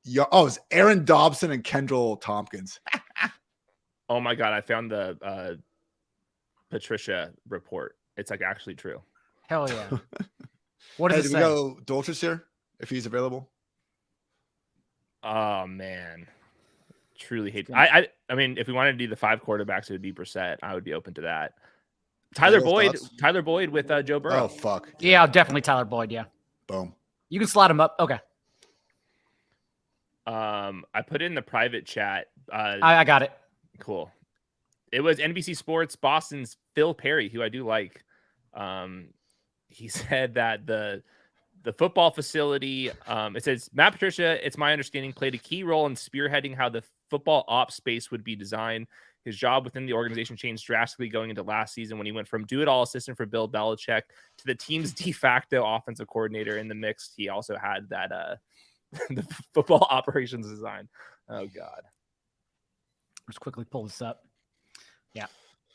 it was Aaron Dobson and Kendall Tompkins. Oh my God, I found the Patricia report. It's like actually true. Hell yeah. What Hey, does do it we say? go Dolchich here if he's available? Oh man. Truly hate. I mean, if we wanted to do the 5 quarterbacks, it would be Brissett. I would be open to that. Tyler Boyd with Joe Burrow. Oh fuck. Yeah, definitely Tyler Boyd. Yeah. Boom. You can slide him up. Okay. I put it in the private chat. I got it. Cool. It was NBC Sports Boston's Phil Perry, who I do like. He said that the football facility, it says Matt Patricia, it's my understanding, played a key role in spearheading how the football ops space would be designed. His job within the organization changed drastically going into last season when he went from do-it-all assistant for Bill Belichick to the team's de facto offensive coordinator. In the mix, he also had that the football operations design. Oh God. Let's quickly pull this up. Yeah.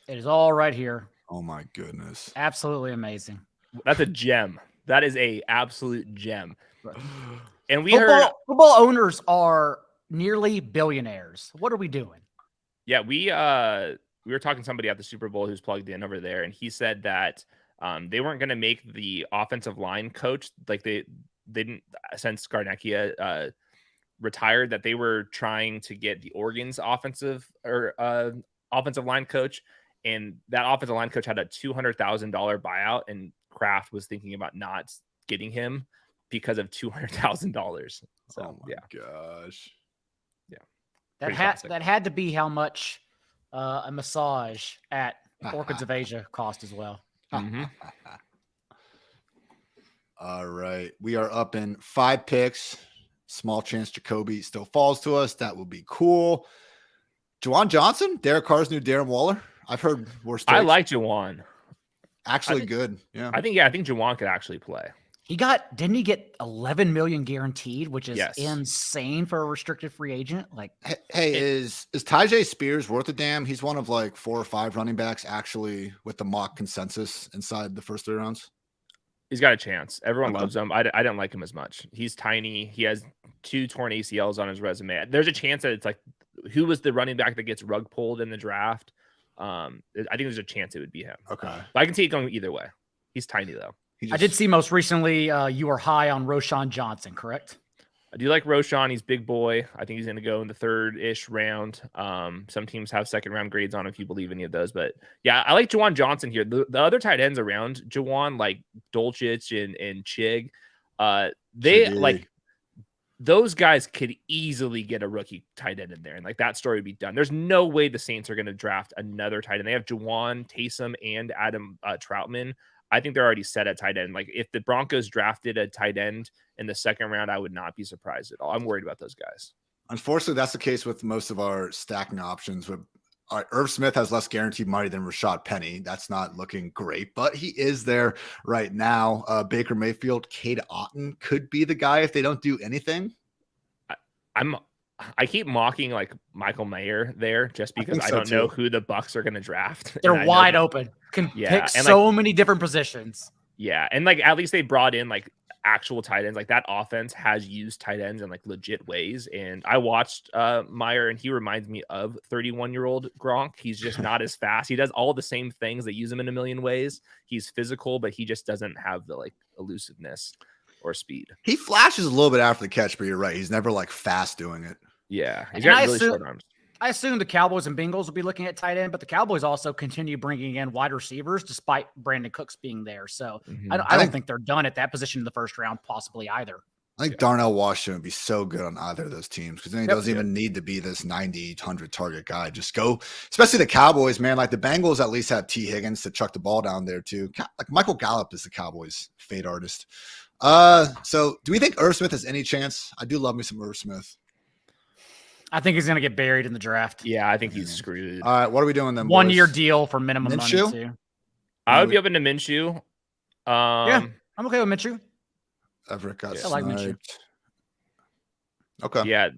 It is all right here. Oh my goodness. Absolutely amazing. That's a gem. That is a absolute gem. And we football owners are nearly billionaires. What are we doing? Yeah, we were talking to somebody at the Super Bowl who's plugged in over there, and he said that they weren't going to make the offensive line coach, like they didn't, since Scarnecchia retired, that they were trying to get the Oregon's offensive line coach, and that offensive line coach had a $200,000 buyout, and Kraft was thinking about not getting him because of $200,000. So, oh my gosh. Yeah. That had to be how much a massage at Orchids of Asia cost as well. Mm-hmm. All right. We are up in 5 picks. Small chance Jacoby still falls to us. That would be cool. Juwan Johnson, Derek Carr's new Darren Waller. I've heard worse takes. I like Juwan. Actually good. Yeah. I think Juwan could actually play. Didn't he get 11 million guaranteed, which is Yes. insane for a restricted free agent? Like, hey, is Tyjae Spears worth a damn? He's one of like 4 or 5 running backs actually with the mock consensus inside the first 3 rounds. He's got a chance. Everyone loves him. I didn't like him as much. He's tiny. He has 2 torn ACLs on his resume. There's a chance that it's like, who was the running back that gets rug pulled in the draft? I think there's a chance it would be him. Okay. But I can see it going either way. He's tiny though. I did see most recently you were high on Roshan Johnson, correct? I do like Roshan. He's big boy. I think he's going to go in the 3rd-ish round. Some teams have 2nd-round grades on him if you believe any of those. But yeah, I like Juwan Johnson here. The other tight ends around Juwan, like Dolchich and Chig, like those guys could easily get a rookie tight end in there. And like that story would be done. There's no way the Saints are going to draft another tight end. They have Juwan, Taysom, and Adam Troutman. I think they're already set at tight end. Like if the Broncos drafted a tight end in the 2nd round, I would not be surprised at all. I'm worried about those guys. Unfortunately, that's the case with most of our stacking options. All right, Irv Smith has less guaranteed money than Rashad Penny. That's not looking great, but he is there right now. Baker Mayfield, Cade Otton could be the guy if they don't do anything. I keep mocking like Michael Mayer there just because I don't know who the Bucs are going to draft. They're wide open. Can pick so many different positions. Yeah. And like, at least they brought in like actual tight ends. Like that offense has used tight ends in like legit ways. And I watched Meyer and he reminds me of 31-year-old Gronk. He's just not as fast. He does all the same things that use him in a million ways. He's physical, but he just doesn't have the like elusiveness or speed. He flashes a little bit after the catch, but you're right. He's never like fast doing it. Yeah. He's got really short arms. I assume the Cowboys and Bengals will be looking at tight end, but the Cowboys also continue bringing in wide receivers despite Brandon Cooks being there. So I don't think they're done at that position in the 1st round, possibly either. I think Darnell Washington would be so good on either of those teams because then he doesn't even need to be this 90, 100 target guy. Just go, especially the Cowboys, man. Like the Bengals at least have T. Higgins to chuck the ball down there too. Like Michael Gallup is the Cowboys' fade artist. So do we think Irv Smith has any chance? I do love me some Irv Smith. I think he's going to get buried in the draft. Yeah, I think he's screwed. All right, what are we doing then? 1-year deal for minimum Minshew? money too. I would be open to Minshew. Yeah, I'm okay with Minshew. Everett got I like Minshew. sniped. Okay. Yeah,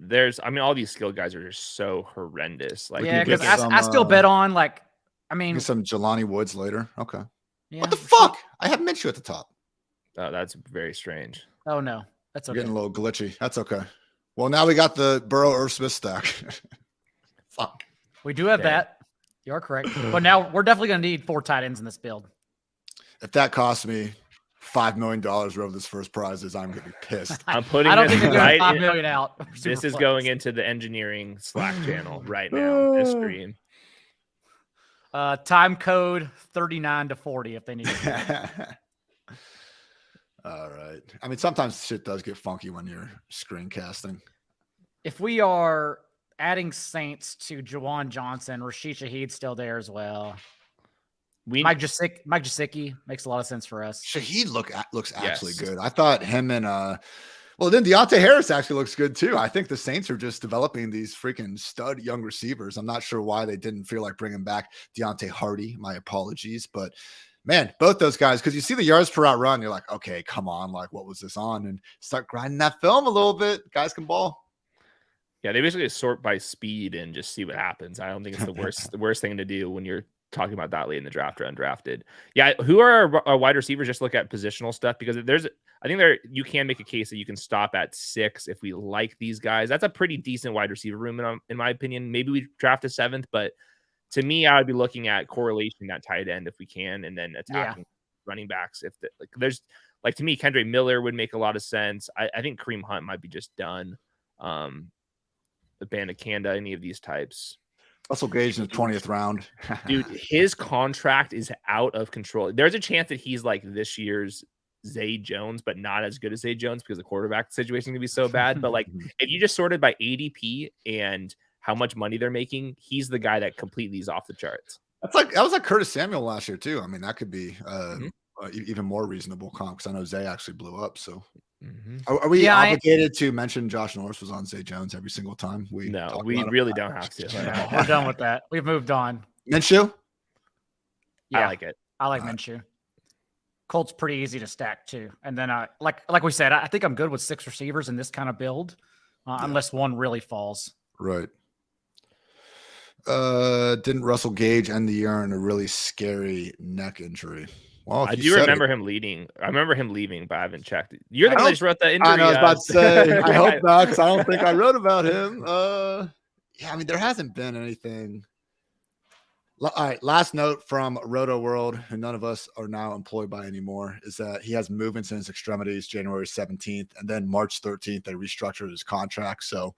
all these skill guys are just so horrendous. Like, Yeah, can because get I still bet on like, I mean, get some Jelani Woods later. Okay. yeah. What the fuck? I have Minshew at the top. oh, that's very strange. Oh no, that's okay. Getting a little glitchy. That's okay. Well, now we got the Burrow Irv Smith stack. Fuck. We do have that. You are correct. But now we're definitely going to need 4 tight ends in this build. If that costs me $5 million wherever this first prize is, I'm going to be pissed. I'm putting. I don't this think you're right $5 in- million out. This is Superflex. going into the engineering Slack channel right now. This stream. Time code 39 to 40 if they need it. All right. I mean, sometimes shit does get funky when you're screencasting. If we are adding Saints to Jawan Johnson, Rashid Shaheed's still there as well. Mike Gesicki makes a lot of sense for us. Shaheed looks actually good. I thought him and well, then Deontay Harris actually looks good too. I think the Saints are just developing these freaking stud young receivers. I'm not sure why they didn't feel like bringing back Deontay Hardy. My apologies, but man, both those guys, because you see the yards per out run, you're like, okay, come on, like what was this on? And start grinding that film a little bit. Guys can ball. Yeah, they basically sort by speed and just see what happens. I don't think it's the worst thing to do when you're talking about that late in the draft or undrafted. Yeah, who are our wide receivers? Just look at positional stuff because I think you can make a case that you can stop at 6 if we like these guys. That's a pretty decent wide receiver room in my opinion. Maybe we draft a 7th, but to me, I would be looking at correlation at tight end if we can, and then attacking running backs. If there's to me, Kendra Miller would make a lot of sense. I think Kareem Hunt might be just done. The Bandakanda, any of these types. Russell Gage in the 20th round. Dude, his contract is out of control. There's a chance that he's like this year's Zay Jones, but not as good as Zay Jones because the quarterback situation can be so bad. But like, if you just sorted by ADP and how much money they're making, he's the guy that completely is off the charts. That was like Curtis Samuel last year too. I mean, that could be even more reasonable comp because I know Zay actually blew up. So are we obligated to mention Josh Norris was on Zay Jones every single time? We really don't have to. No, we're done with that. We've moved on. Minshew? Yeah. I like it. I like Minshew. Colt's pretty easy to stack too. And then like we said, I think I'm good with 6 receivers in this kind of build, unless one really falls. Right. Didn't Russell Gage end the year in a really scary neck injury? Well, I do remember him leading. I remember him leaving, but I haven't checked. You're the one that just wrote the injury. I know, I was about to say, I hope not, because I don't think I wrote about him. Yeah, I mean, there hasn't been anything. All right, last note from Roto World, who none of us are now employed by anymore, is that he has movements in his extremities January 17th, and then March 13th, they restructured his contract. So,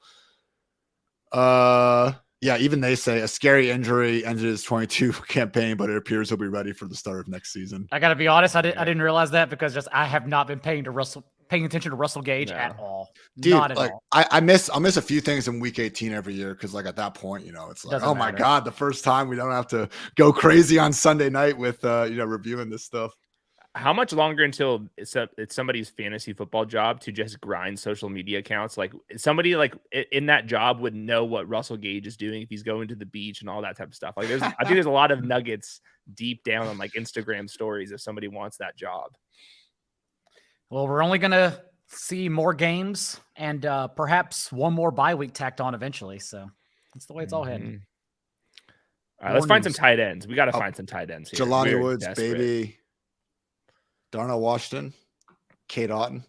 yeah, even they say a scary injury ended his 22 campaign, but it appears he'll be ready for the start of next season. I got to be honest, I didn't realize that because I have not been paying attention to Russell Gage at all. Dude, not at all. I'll miss a few things in week 18 every year because like at that point, it's like, Doesn't my matter. God, the first time we don't have to go crazy on Sunday night with reviewing this stuff. How much longer until it's somebody's fantasy football job to just grind social media accounts? Like somebody like in that job would know what Russell Gage is doing if he's going to the beach and all that type of stuff. Like I think there's a lot of nuggets deep down on like Instagram stories if somebody wants that job. Well, we're only going to see more games and perhaps one more bye week tacked on eventually. So that's the way it's all heading. All right, let's find some tight ends. We got to find some tight ends here. Jelani Woods, baby. Darnell Washington, Kate Otten.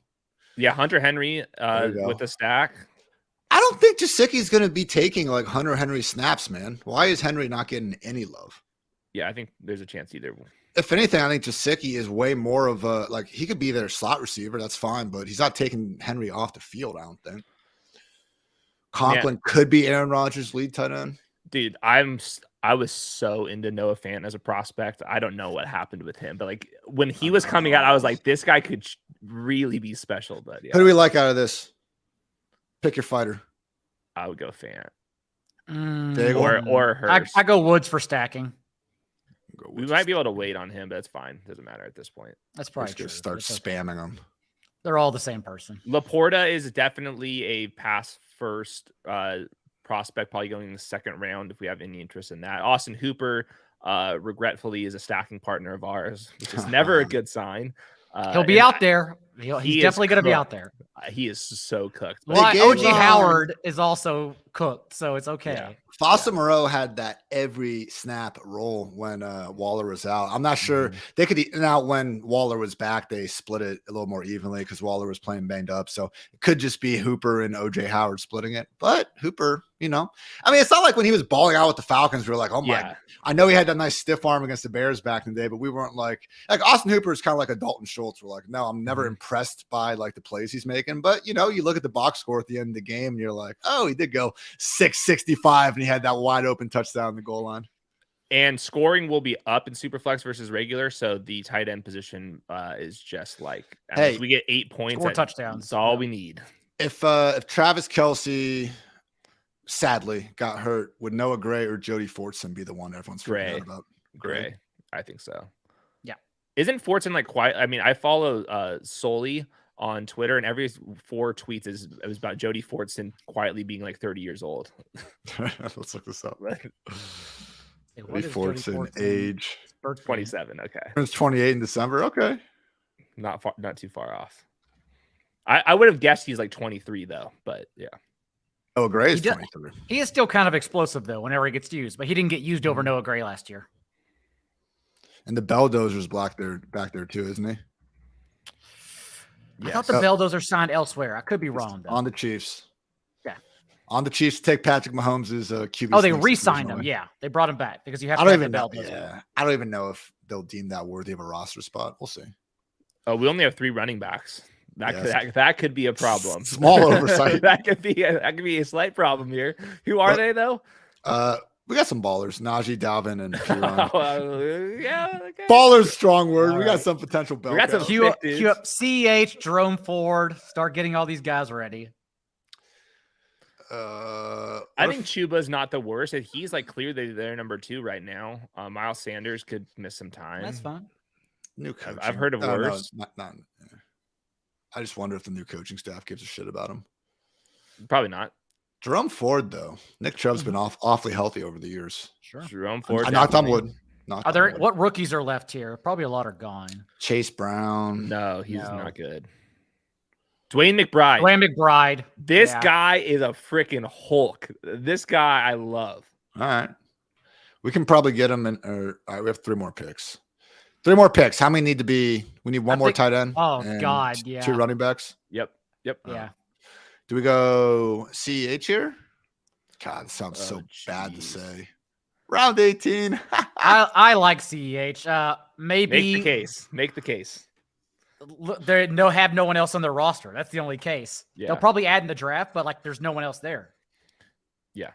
Yeah, Hunter Henry with the stack. I don't think Gesicki's going to be taking like Hunter Henry snaps, man. Why is Henry not getting any love? Yeah, I think there's a chance either. If anything, I think Gesicki is way more of a he could be their slot receiver. That's fine, but he's not taking Henry off the field. I don't think. Conklin could be Aaron Rodgers' lead tight end. Dude, I was so into Noah Fant as a prospect. I don't know what happened with him, but like when he was coming out, I was like, this guy could really be special. But yeah. Who do we like out of this? Pick your fighter. I would go Fant. Or Hurst. I go Woods for stacking. We might be able to wait on him, but that's fine. Doesn't matter at this point. That's probably true. Just start spamming them. They're all the same person. Laporta is definitely a pass first prospect, probably going in the second round if we have any interest in that. Austin Hooper, regretfully, is a stacking partner of ours, which is never a good sign. He'll be out there. He's definitely going to be out there. He is so cooked. Well, They OG gave, Howard is also cooked, so it's okay. Yeah. Foster Moreau had that every snap role when Waller was out. I'm not sure they could now when Waller was back, they split it a little more evenly because Waller was playing banged up. So it could just be Hooper and OJ Howard splitting it. But Hooper, you know, I mean, it's not like when he was balling out with the Falcons, we were like, oh my, I know he had that nice stiff arm against the Bears back in the day, but we weren't like Austin Hooper is kind of like a Dalton Schultz. We're like, no, I'm never impressed by like the plays he's making. But you know, you look at the box score at the end of the game and you're like, oh, he did go 665 and he had that wide open touchdown in the goal line. And scoring will be up in Superflex versus regular, so the tight end position is just like if we get 8 points, touchdowns. That's all we need. If Travis Kelce sadly got hurt, would Noah Gray or Jody Fortson be the one everyone's freaking out about? Gray, I think so. Yeah, isn't Fortson like quiet? I mean, I follow Solely on Twitter, and every 4 tweets it was about Jody Fortson quietly being like 30 years old. Let's look this up. Jody Fortson age 27. Okay, it's 28 in December. Okay, not too far off. I would have guessed he's like 23 though, but yeah. Oh, Gray is 23. He is still kind of explosive though whenever he gets used, but he didn't get used over Noah Gray last year. And the Belldozer's back there too, isn't he? I thought the Belldozers signed elsewhere. I could be wrong though. On the Chiefs. Yeah. On the Chiefs to take Patrick Mahomes' QB. Oh, they re-signed him. Yeah, they brought him back because you have to have the Belldozers. Yeah, I don't even know if they'll deem that worthy of a roster spot. We'll see. Oh, we only have 3 running backs. That could be a problem. Small oversight. that could be a slight problem here. Who are they though? We got some ballers, Najee, Dalvin, and okay. Ballers, strong word. We got some potential bell. We got some queue up CH, Jerome Ford. Start getting all these guys ready. I think Chuba's not the worst. He's like clearly their number 2 right now. Miles Sanders could miss some time. That's fine. New coaching. I've heard of worse. No, not. I just wonder if the new coaching staff gives a shit about him. Probably not. Jerome Ford, though. Nick Chubb's been awfully healthy over the years. Sure. Jerome Ford. I knocked on wood. What rookies are left here? Probably a lot are gone. Chase Brown. No, he's not good. Dwayne McBride. This guy is a freaking Hulk. This guy I love. All right. We can probably get him in. All right, we have 3 more picks. 3 more picks. How many need to be? We need one more tight end. Oh, God. Yeah. 2 running backs. Yep. Yeah. Do we go CEH here? God, it sounds so bad to say. Round 18. I like CEH. Maybe make the case. They have no one else on their roster. That's the only case. Yeah. They'll probably add in the draft, but like there's no one else there. Yeah.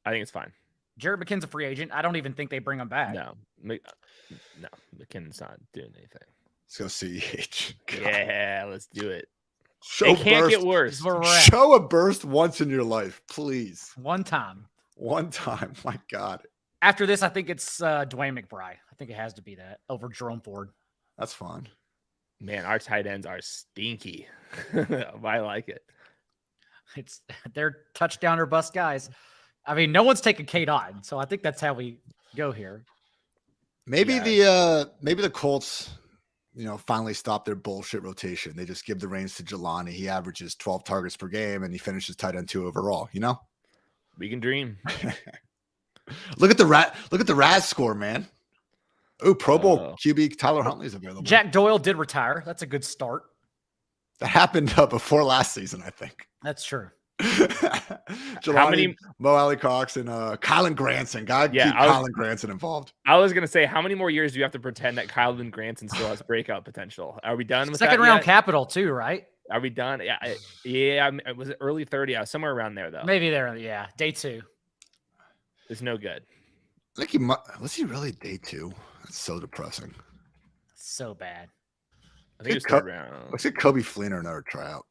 I think it's fine. Jared McKinnon's a free agent. I don't even think they bring him back. No, McKinnon's not doing anything. Let's go CEH. God. Yeah, let's do it. It can't get worse. Show a burst once in your life, please. One time. My God. After this, I think it's Dwayne McBride. I think it has to be that over Jerome Ford. That's fun. Man, our tight ends are stinky. I like it. They're touchdown or bust guys. I mean, no one's taking K-Dot, so I think that's how we go here. Maybe the Colts, finally stop their bullshit rotation. They just give the reins to Jelani. He averages 12 targets per game and he finishes tight end 2 overall, We can dream. Look at the Raz score, man. Oh, Pro Bowl QB Tyler Huntley's available. Jack Doyle did retire. That's a good start. That happened before last season, I think. That's true. Jelani, Mo Alley Cox, and Kylan Granson. Keep Kylan Granson involved. I was gonna say, how many more years do you have to pretend that Kylan Granson still has breakout potential? Are we done with second round capital too, right? Are we done? Yeah. It was early 30. I was somewhere around there though. Maybe there. Yeah, day 2. It's no good. I think was he really day 2? That's so depressing. So bad. I think it's 3rd round. Let's get Kobe Fleener another tryout.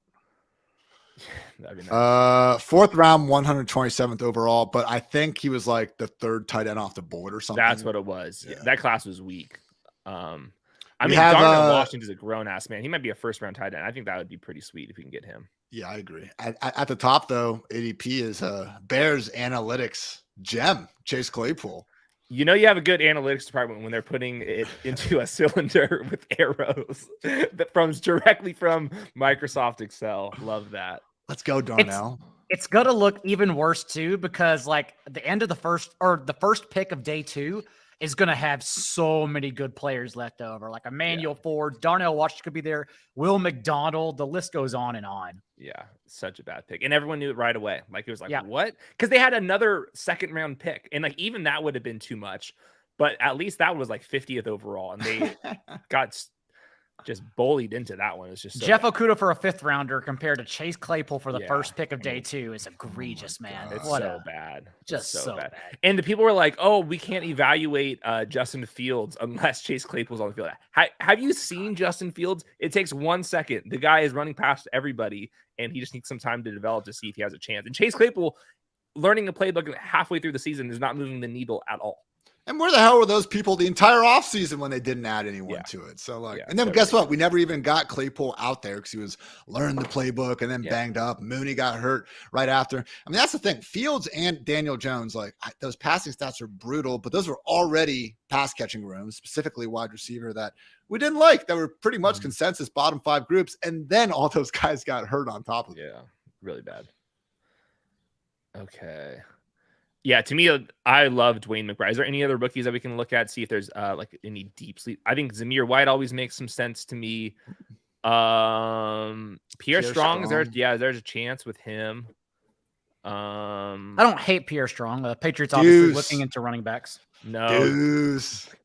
That'd be nice. 4th round, 127th overall, but I think he was like the 3rd tight end off the board or something. That's what it was. Yeah. That class was weak. Darnell Washington's a grown ass man. He might be a 1st round tight end. I think that would be pretty sweet if we can get him. Yeah, I agree. At the top though, ADP is Bears analytics gem, Chase Claypool. You know, you have a good analytics department when they're putting it into a cylinder with arrows that comes directly from Microsoft Excel. Love that. Let's go, Darnell. It's going to look even worse too, because like the end of the first pick of day 2 is going to have so many good players left over. Like Emmanuel Ford, Darnell Washington could be there, Will McDonald, the list goes on and on. Yeah, such a bad pick. And everyone knew it right away. Like it was like, what? Because they had another second round pick. And like even that would have been too much. But at least that was like 50th overall. And they got just bullied into that one. It's just so Jeff bad. Okudah for a 5th rounder compared to Chase Claypool for the first pick of day 2 is egregious, man. It's what so bad. Just so bad. And the people were like, oh, we can't evaluate Justin Fields unless Chase Claypool's on the field. Have you seen Justin Fields? It takes 1 second. The guy is running past everybody, and he just needs some time to develop to see if he has a chance. And Chase Claypool, learning a playbook halfway through the season, is not moving the needle at all. And where the hell were those people the entire offseason when they didn't add anyone to it? So like, and then guess what? We never even got Claypool out there because he was learning the playbook and then banged up. Mooney got hurt right after. I mean, that's the thing. Fields and Daniel Jones, like those passing stats are brutal, but those were already pass catching rooms, specifically wide receiver that we didn't like. That were pretty much consensus bottom 5 groups. And then all those guys got hurt on top of it. Yeah, really bad. Okay. Yeah, to me, I love Dwayne McBride. Is there any other rookies that we can look at, see if there's like any deep sleep? I think Zamir White always makes some sense to me. Pierre Strong, there's a chance with him. I don't hate Pierre Strong. The Patriots obviously looking into running backs. No,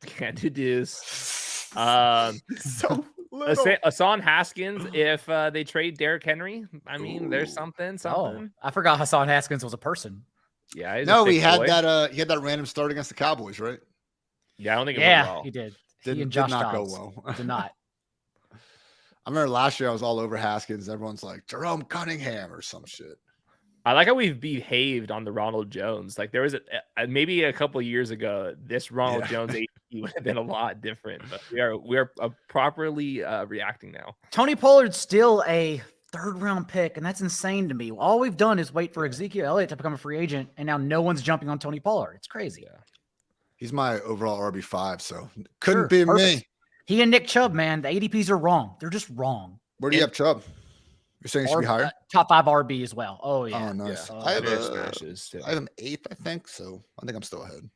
can't do Deuce. So Hassan Haskins, if they trade Derrick Henry, I mean, there's something. Oh, I forgot Hassan Haskins was a person. Yeah, no, he had that. He had that random start against the Cowboys, right? Yeah, I don't think it went well. He did. Did not go well. Did not. I remember last year I was all over Haskins. Everyone's like Jerome Cunningham or some shit. I like how we've behaved on the Ronald Jones. Like there was maybe a couple of years ago, this Ronald Jones ADP would have been a lot different, but we are properly reacting now. Tony Pollard's still a 3rd round pick, and that's insane to me. All we've done is wait for Ezekiel Elliott to become a free agent, and now no one's jumping on Tony Pollard. It's crazy. Yeah. He's my overall RB5, so couldn't be me. He and Nick Chubb, man, the ADPs are wrong. They're just wrong. Where do you have Chubb? You're saying he should be higher? Top 5 RB as well. Oh, yeah. Oh, nice. Yeah. I have him 8th, I think, so I think I'm still ahead.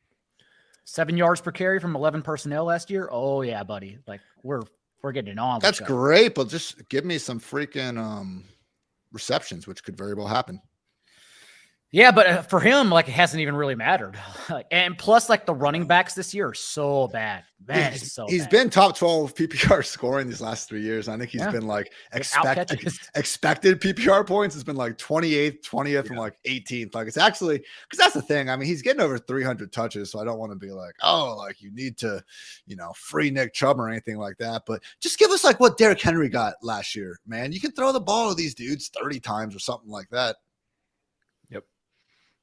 7 yards per carry from 11 personnel last year. Oh, yeah, buddy. Like, we're getting it on. That's great, but just give me some freaking receptions, which could very well happen. Yeah, but for him, like, it hasn't even really mattered. And plus, like, the running backs this year are so bad. Man, he's been top 12 PPR scoring these last 3 years. I think he's been like expected PPR points has been like 28th, 20th, and like 18th. Like it's actually because that's the thing. I mean, he's getting over 300 touches, so I don't want to be like, oh, like you need to, free Nick Chubb or anything like that. But just give us like what Derrick Henry got last year, man. You can throw the ball to these dudes 30 times or something like that.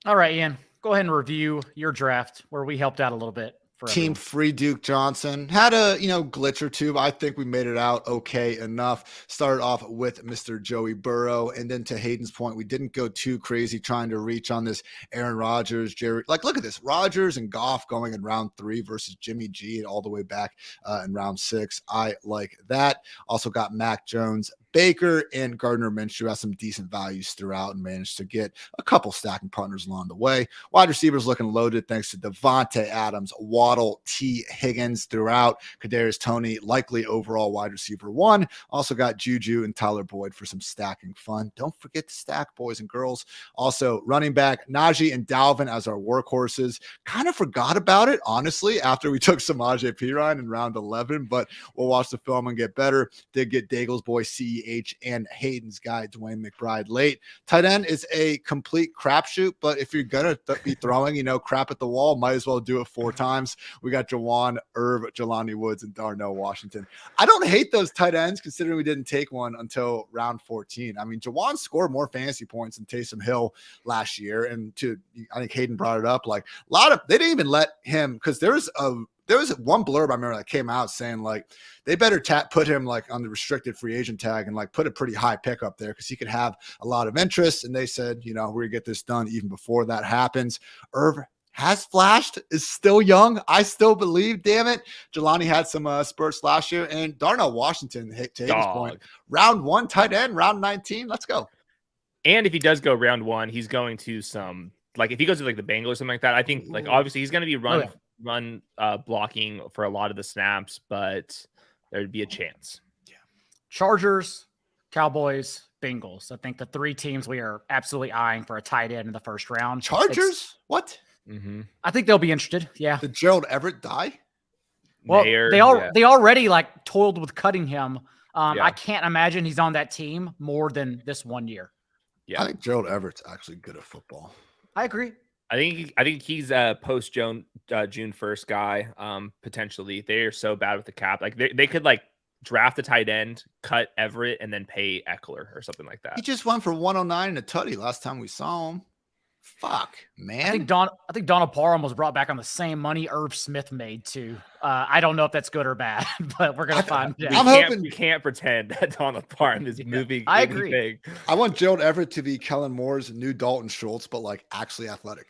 All right, Ian, go ahead and review your draft where we helped out a little bit. Team Free Duke Johnson had a glitch or two, but I think we made it out okay enough. Started off with Mr. Joey Burrow, and then to Hayden's point, we didn't go too crazy trying to reach on this Aaron Rodgers, Jerry. Like, look at this, Rodgers and Goff going in round 3 versus Jimmy G all the way back in round 6. I like that. Also got Mac Jones, Baker, and Gardner Minshew has some decent values throughout and managed to get a couple stacking partners along the way. Wide receivers looking loaded thanks to Devontae Adams, Waddle, T. Higgins throughout. Kadarius Toney, likely overall wide receiver 1. Also got Juju and Tyler Boyd for some stacking fun. Don't forget to stack, boys and girls. Also, running back Najee and Dalvin as our workhorses. Kind of forgot about it, honestly, after we took Samaje Perine in round 11, but we'll watch the film and get better. Did get Daigle's boy CEH and Hayden's guy Dwayne McBride late. Tight end is a complete crapshoot, but if you're gonna be throwing, crap at the wall, might as well do it 4 times. We got Jawan, Irv, Jelani Woods, and Darnell Washington. I don't hate those tight ends considering we didn't take one until round 14. I mean, Jawan scored more fantasy points than Taysom Hill last year, and I think Hayden brought it up. Like they didn't even let him because there was one blurb I remember that came out saying like they better put him like on the restricted free agent tag and like put a pretty high pick up there because he could have a lot of interest. And they said, we're gonna get this done even before that happens. Irv has flashed, is still young. I still believe, damn it. Jelani had some spurts last year. And Darnell Washington, to Hayden's point, round 1 tight end, round 19. Let's go. And if he does go round 1, he's going to if he goes to like the Bengals or something like that, I think like obviously he's going to be run blocking for a lot of the snaps, but there'd be a chance. Yeah. Chargers, Cowboys, Bengals. I think the 3 teams we are absolutely eyeing for a tight end in the first round. Chargers? What? Mm-hmm. I think they'll be interested. Yeah. Did Gerald Everett die? Well, they already like toiled with cutting him. I can't imagine he's on that team more than this 1 year. Yeah. I think Gerald Everett's actually good at football. I agree. I think he's a post June 1st guy. Potentially, they are so bad with the cap. Like they could like draft a tight end, cut Everett, and then pay Eckler or something like that. He just went for 109 and a tutty last time we saw him. Fuck, man. I think Donald Parham was brought back on the same money Irv Smith made too. I don't know if that's good or bad, but we're gonna find out. We can't pretend that Donald Parham is moving. I agree. I want Gerald Everett to be Kellen Moore's new Dalton Schultz, but like actually athletic.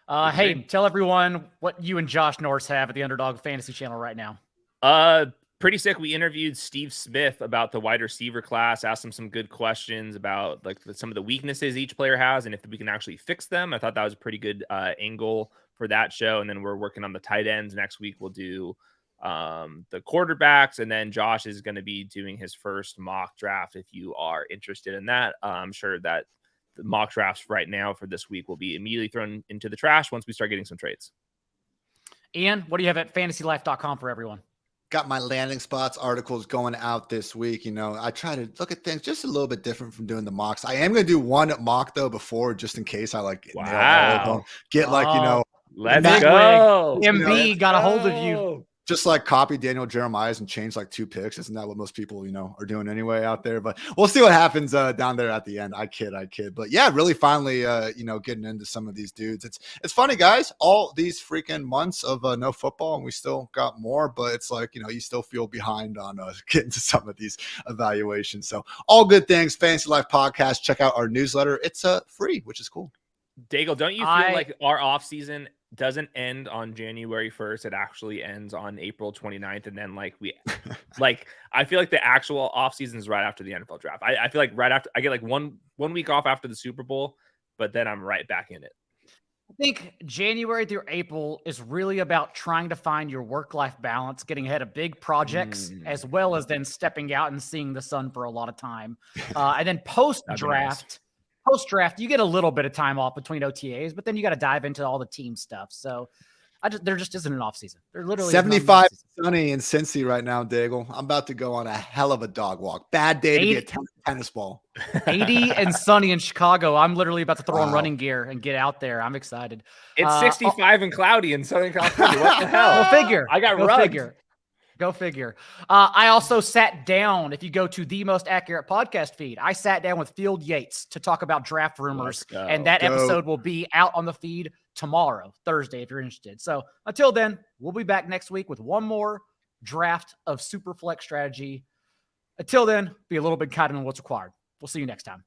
Hey, tell everyone what you and Josh Norris have at the Underdog Fantasy Channel right now. Pretty sick. We interviewed Steve Smith about the wide receiver class, asked him some good questions about like some of the weaknesses each player has and if we can actually fix them. I thought that was a pretty good angle for that show. And then we're working on the tight ends. Next week we'll do the quarterbacks, and then Josh is going to be doing his first mock draft. If you are interested in that, I'm sure that the mock drafts right now for this week will be immediately thrown into the trash once we start getting some trades. Ian, what do you have at fantasylife.com for everyone? Got my landing spots articles going out this week. You know, I try to look at things just a little bit different from doing the mocks. I am going to do one mock though before, just in case I like nail all of them. Get like, you know, let's go. MB got a hold of you. Just like copy Daniel Jeremiah's and change like 2 picks. Isn't that what most people, you know, are doing anyway out there? But we'll see what happens down there at the end. I kid. But yeah, really finally, you know, getting into some of these dudes. It's funny, guys, all these freaking months of no football and we still got more, but it's like, you know, you still feel behind on getting to some of these evaluations. So all good things. Fantasy Life Podcast. Check out our newsletter. It's free, which is cool. Daigle, don't you feel like our off season doesn't end on January 1st? It actually ends on April 29th. And then I feel like the actual off season is right after the NFL draft. I feel like right after I get like one week off after the Super Bowl, but then I'm right back in it. I think January through April is really about trying to find your work-life balance, getting ahead of big projects, as well as then stepping out and seeing the sun for a lot of time. And then post-draft, you get a little bit of time off between OTAs, but then you got to dive into all the team stuff. So there just isn't an off season. They're literally 75 sunny in Cincy right now, Daigle. I'm about to go on a hell of a dog walk. Bad day to get a tennis ball. 80 and sunny in Chicago. I'm literally about to throw on running gear and get out there. I'm excited. It's 65 and cloudy in Southern California. What the hell? Go figure. I got rugged. Go figure. I also sat down, if you go to the Most Accurate Podcast feed, I sat down with Field Yates to talk about draft rumors, and that episode will be out on the feed tomorrow, Thursday, if you're interested. So until then, we'll be back next week with one more draft of Superflex strategy. Until then, be a little bit kinder than what's required. We'll see you next time.